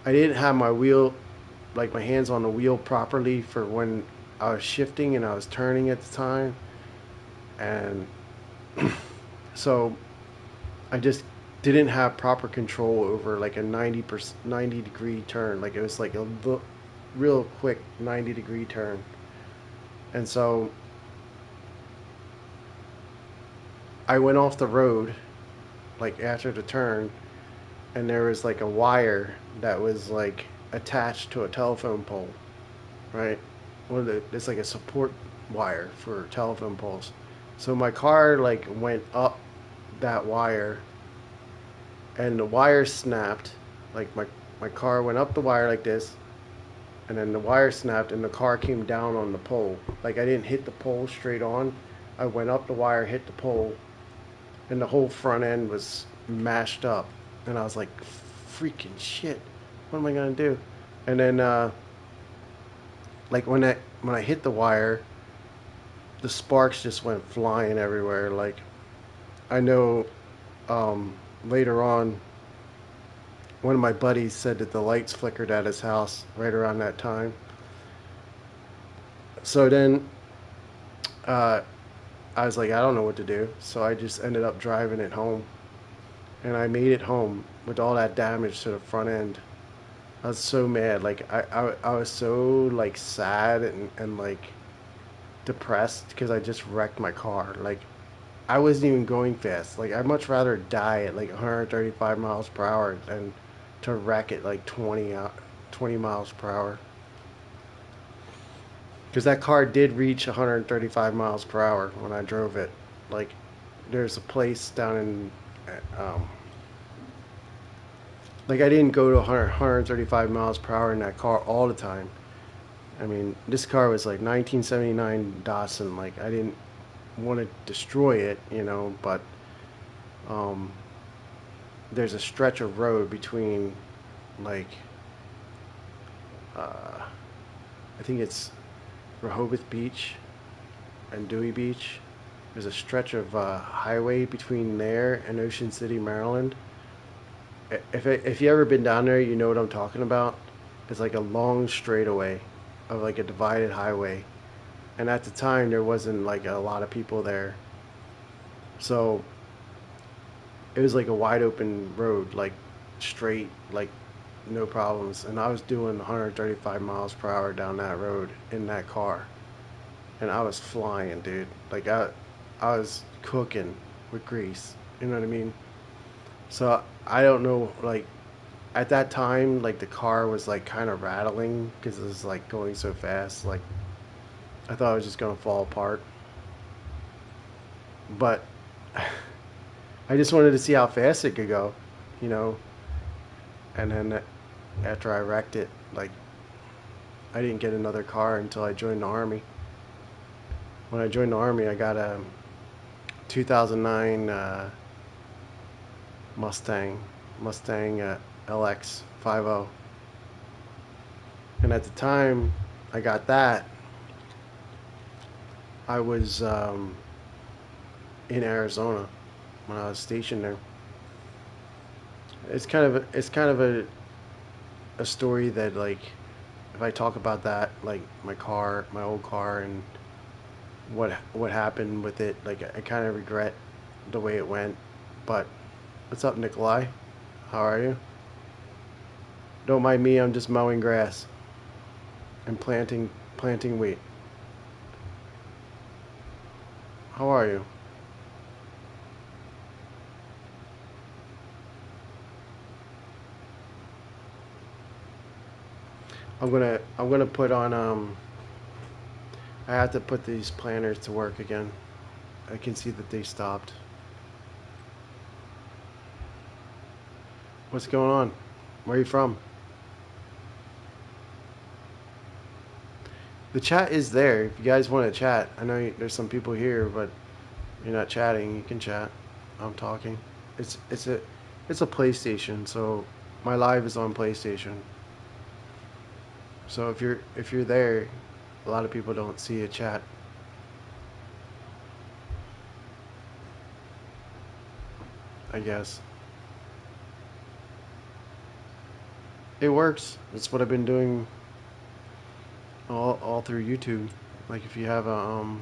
I didn't have my wheel like my hands on the wheel properly for when I was shifting and I was turning at the time, and So I just didn't have proper control over like a 90 degree turn. Like it was like a real quick 90-degree turn. And so I went off the road like after the turn, and there was like a wire that was like attached to a telephone pole, right? It's like a support wire for telephone poles. So my car like went up that wire, and the wire snapped. Like my car went up the wire like this, and then the wire snapped, and the car came down on the pole. Like I didn't hit the pole straight on. I went up the wire, hit the pole, and the whole front end was mashed up. And I was like, freaking shit, what am I gonna do? And then like when I hit the wire, the sparks just went flying everywhere. Like I know um, later on, one of my buddies said that the lights flickered at his house right around that time. So then uh, I was like, I don't know what to do. So I just ended up driving it home, and I made it home with all that damage to the front end. I was so mad. Like I was so like sad and like depressed because I just wrecked my car. Like I wasn't even going fast. Like I'd much rather die at like 135 miles per hour than to wreck it like 20 miles per hour. Because that car did reach 135 miles per hour when I drove it. Like there's a place down in um, like I didn't go to 135 miles per hour in that car all the time. I mean, this car was like 1979 Datsun. Like I didn't want to destroy it, but um, there's a stretch of road between like uh, I think it's Rehoboth Beach and Dewey Beach. There's a stretch of highway between there and Ocean City, Maryland. If you ever been down there, you know what I'm talking about. It's like a long straightaway of like a divided highway, and at the time there wasn't like a lot of people there, so it was like a wide open road, like straight, like no problems. And I was doing 135 miles per hour down that road in that car, and I was flying, dude. Like I was cooking with grease. You know what I mean? So I don't know, like at that time, like the car was like kind of rattling because it was like going so fast. Like I thought it was just gonna fall apart, but I just wanted to see how fast it could go, you know. And then after I wrecked it, like I didn't get another car until I joined the army. When I joined the army, I got a 2009 Mustang Mustang LX 50, and at the time I got that, I was in Arizona when I was stationed there. It's kind of a story that like if I talk about that, like my old car, and what happened with it, like I kind of regret the way it went. But what's up, Nikolai? How are you? Don't mind me. I'm just mowing grass and planting wheat. How are you? I'm gonna put on I have to put these planters to work again. I can see that they stopped. What's going on? Where are you from? The chat is there. If you guys want to chat, I know there's some people here, but you're not chatting. You can chat. I'm talking. It's a PlayStation, so my live is on PlayStation. So if you're there, a lot of people don't see a chat. I guess it works. That's what I've been doing all through YouTube. Like if you have a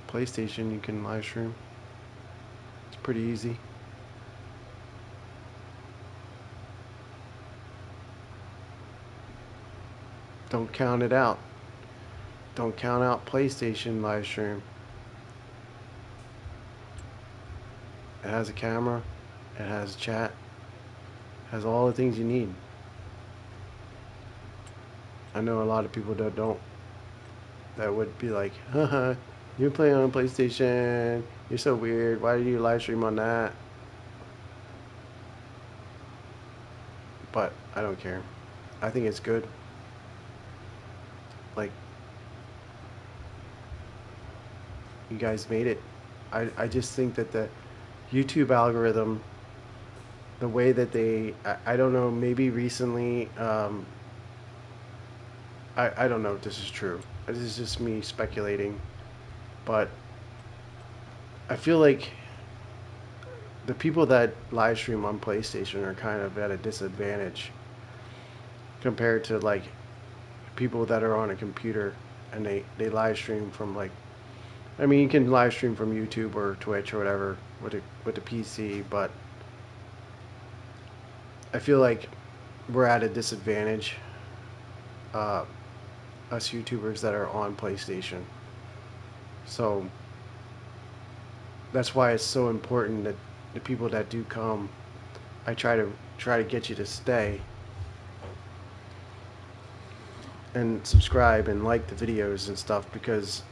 PlayStation, you can live stream. Pretty easy. Don't count it out. Don't count out PlayStation live stream. It has a camera, it has chat, it has all the things you need. I know a lot of people that don't, that would be like, haha, you're playing on PlayStation, you're so weird, why do you live stream on that? But I don't care. I think it's good. Like, you guys made it. I just think that the YouTube algorithm, the way that I don't know, maybe recently, I don't know if this is true. This is just me speculating. But I feel like the people that live stream on PlayStation are kind of at a disadvantage compared to like people that are on a computer and they live stream from like, I mean, you can live stream from YouTube or Twitch or whatever with the PC, but I feel like we're at a disadvantage, uh, us YouTubers that are on PlayStation. So that's why it's so important that the people that do come, I try to get you to stay and subscribe and like the videos and stuff, because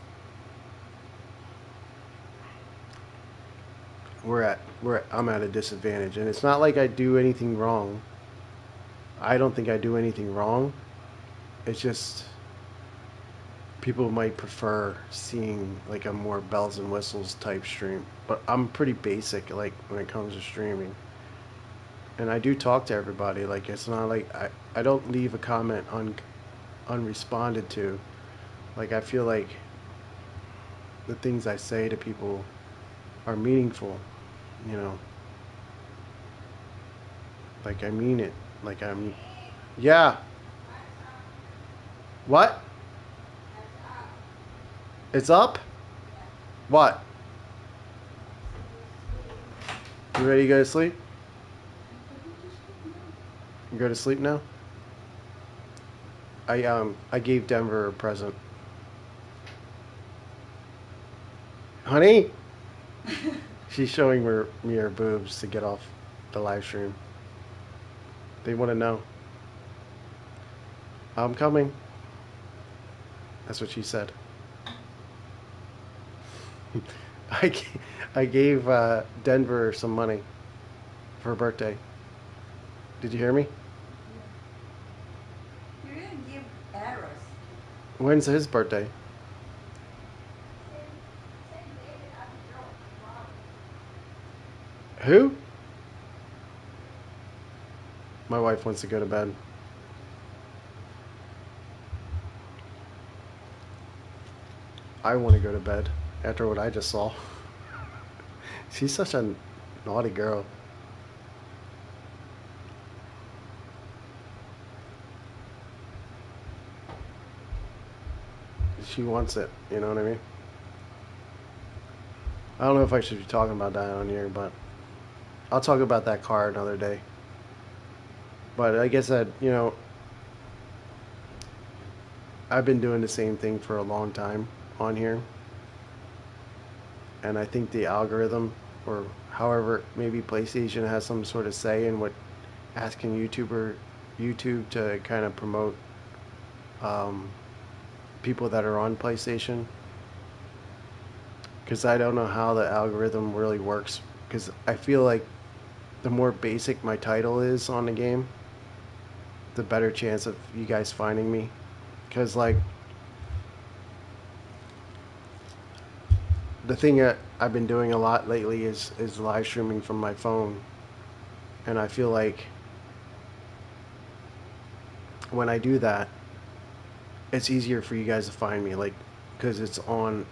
I'm at a disadvantage, and it's not like I do anything wrong. I don't think I do anything wrong. It's just people might prefer seeing like a more bells and whistles type stream. But I'm pretty basic like when it comes to streaming. And I do talk to everybody. Like it's not like I don't leave a comment unresponded to. Like I feel like the things I say to people are meaningful, you know. Like I mean it. Like I'm yeah. What? It's up? What? You ready to go to sleep? You go to sleep now? I gave Denver a present. Honey? She's showing me her boobs to get off the live stream. They want to know. I'm coming. That's what she said. I, I gave Denver some money for her birthday. Did you hear me? You didn't give Eros. When's his birthday? Who? My wife wants to go to bed. I want to go to bed after what I just saw. She's such a naughty girl. She wants it, you know what I mean? I don't know if I should be talking about that on here, but I'll talk about that car another day. But like I said, you know, I've been doing the same thing for a long time on here. And I think the algorithm, or however, maybe PlayStation has some sort of say in what asking YouTube to kind of promote um, people that are on PlayStation. Because I don't know how the algorithm really works. Because I feel like the more basic my title is on the game, the better chance of you guys finding me. Because like the thing that I've been doing a lot lately is live streaming from my phone, and I feel like when I do that, it's easier for you guys to find me, like because it's on.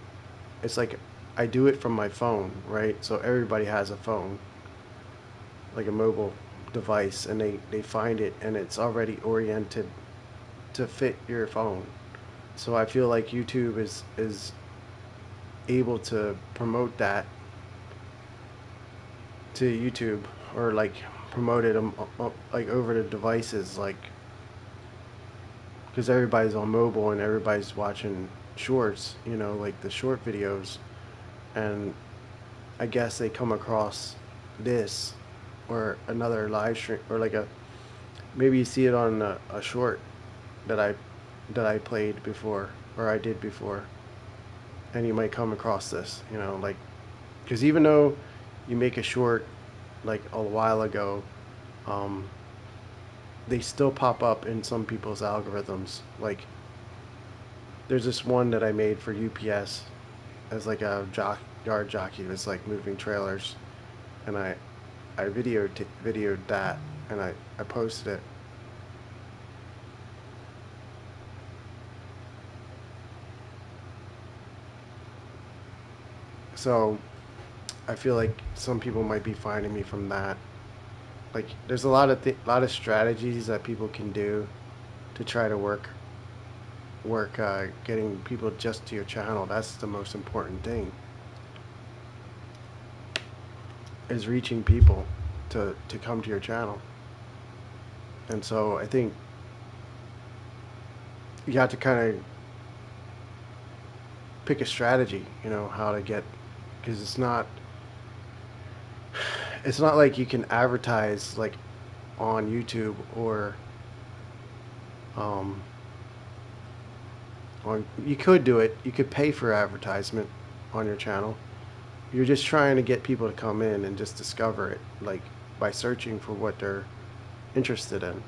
It's like I do it from my phone, right? So everybody has a phone, like a mobile device, and they find it, and it's already oriented to fit your phone. So I feel like YouTube is able to promote that to YouTube or like promoted them like over the devices, like because everybody's on mobile and everybody's watching shorts, you know, like the short videos, and I guess they come across this or another live stream or like a maybe you see it on a short that I played before or I did before, and you might come across this, you know, like because even though you make a short like a while ago, um, they still pop up in some people's algorithms. Like there's this one that I made for UPS as like a yard jockey was like moving trailers, and I videoed that and I posted it. So I feel like some people might be finding me from that. Like there's a lot of strategies that people can do to try to work getting people just to your channel. That's the most important thing, is reaching people to come to your channel. And so I think you have to kind of pick a strategy, you know, how to get, because it's not like you can advertise like on YouTube or um on, you could do it, you could pay for advertisement on your channel. You're just trying to get people to come in and just discover it, like by searching for what they're interested in.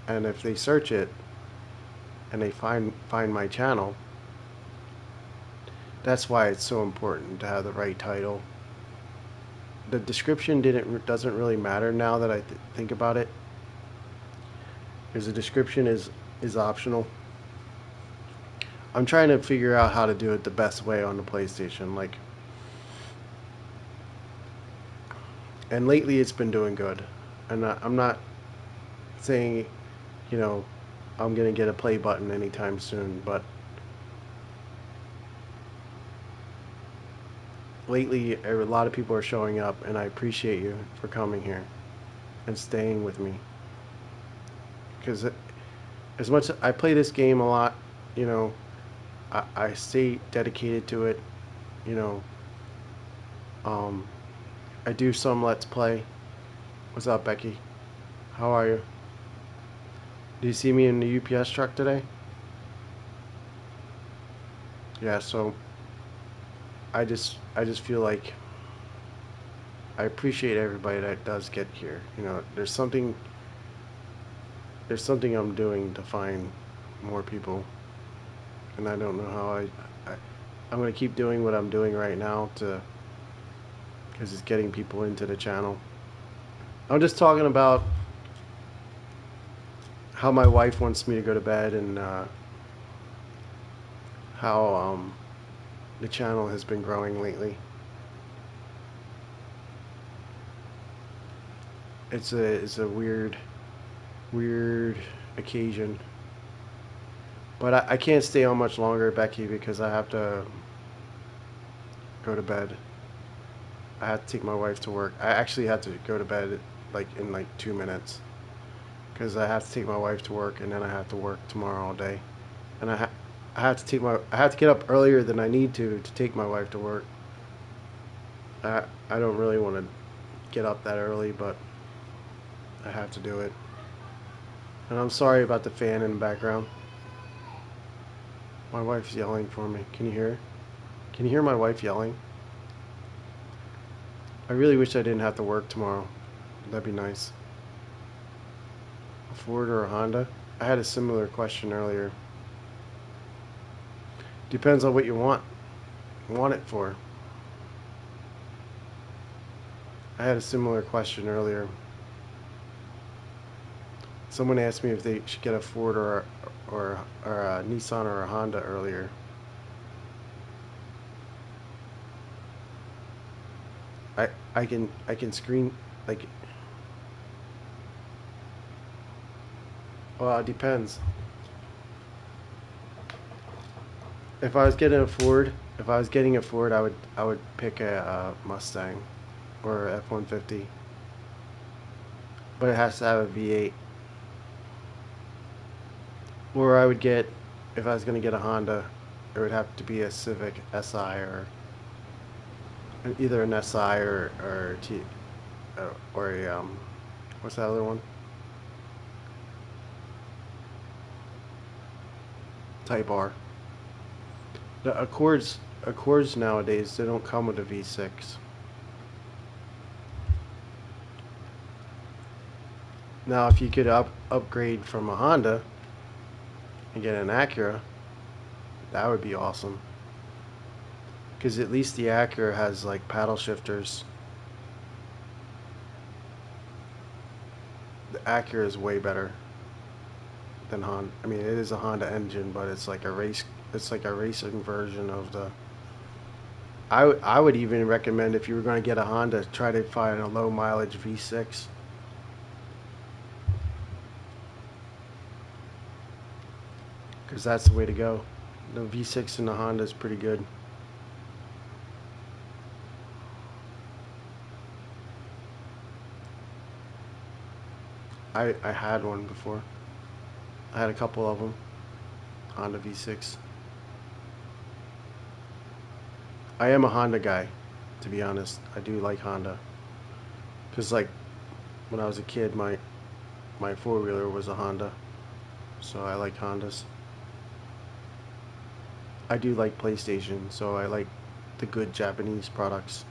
And if they search it and they find my channel, that's why it's so important to have the right title. The description doesn't really matter now that I think about it, because the description is optional. I'm trying to figure out how to do it the best way on the PlayStation, like, and lately it's been doing good. And I'm not saying, you know, I'm gonna get a play button anytime soon, but lately a lot of people are showing up, and I appreciate you for coming here and staying with me. Because as much as I play this game a lot, you know, I stay dedicated to it. You know, um, I do some Let's Play. What's up, Becky? How are you? Do you see me in the UPS truck today? Yeah, so I just feel like I appreciate everybody that does get here. You know, there's something I'm doing to find more people, and I don't know how I'm gonna keep doing what I'm doing right now because it's getting people into the channel. I'm just talking about how my wife wants me to go to bed, and how the channel has been growing lately. It's a weird occasion, but I can't stay on much longer, Becky, because I have to go to bed. I have to take my wife to work. I actually have to go to bed like in like 2 minutes, because I have to take my wife to work, and then I have to work tomorrow all day, and I have to get up earlier than I need to take my wife to work. I don't really want to get up that early, but I have to do it. And I'm sorry about the fan in the background. My wife's yelling for me. Can you hear her? Can you hear my wife yelling? I really wish I didn't have to work tomorrow. That'd be nice. A Ford or a Honda? I had a similar question earlier. Depends on what you want it for. I had a similar question earlier. Someone asked me if they should get a Ford or a Nissan or a Honda earlier. I can screen, like, well, it depends. If I was getting a Ford, I would pick a Mustang. or F-150, but it has to have a V8. Or I would get, if I was going to get a Honda, it would have to be a Civic Si or either an Si or a what's that other one? Type R. The Accords nowadays, they don't come with a V6. Now, if you could upgrade from a Honda and get an Acura, that would be awesome. Because at least the Acura has like paddle shifters. The Acura is way better than Honda. I mean, it is a Honda engine, but it's like a race. It's like a racing version of the. I would even recommend, if you were going to get a Honda, try to find a low mileage V6. Because that's the way to go. The V6 in the Honda is pretty good. I had one before. I had a couple of them. Honda V6. I am a Honda guy, to be honest. I do like Honda. Because, like, when I was a kid, my four-wheeler was a Honda. So I like Hondas. I do like PlayStation, so I like the good Japanese products.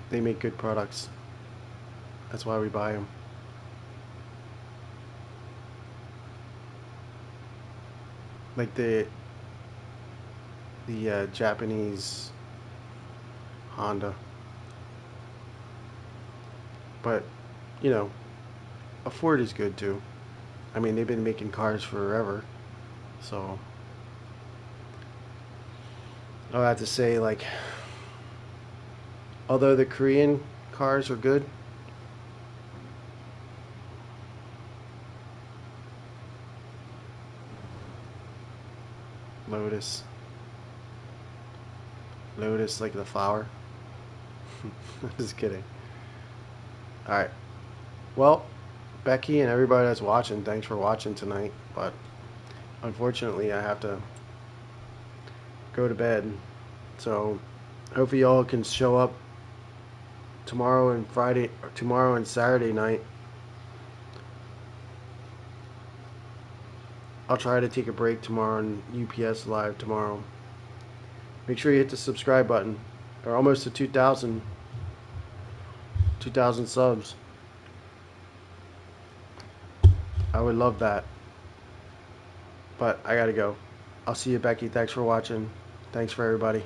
They make good products. That's why we buy them. Like the Japanese Honda. But, you know, a Ford is good too. I mean, they've been making cars forever. So, I'll have to say, like, although the Korean cars are good, Lotus. Lotus, like the flower. Just kidding. Alright. Well, Becky and everybody that's watching, thanks for watching tonight. But unfortunately, I have to go to bed. So hopefully y'all can show up tomorrow and Friday, or tomorrow and Saturday night. I'll try to take a break tomorrow on UPS Live tomorrow. Make sure you hit the subscribe button. We're almost to 2,000 subs. I would love that. But I gotta go. I'll see you, Becky. Thanks for watching. Thanks for everybody.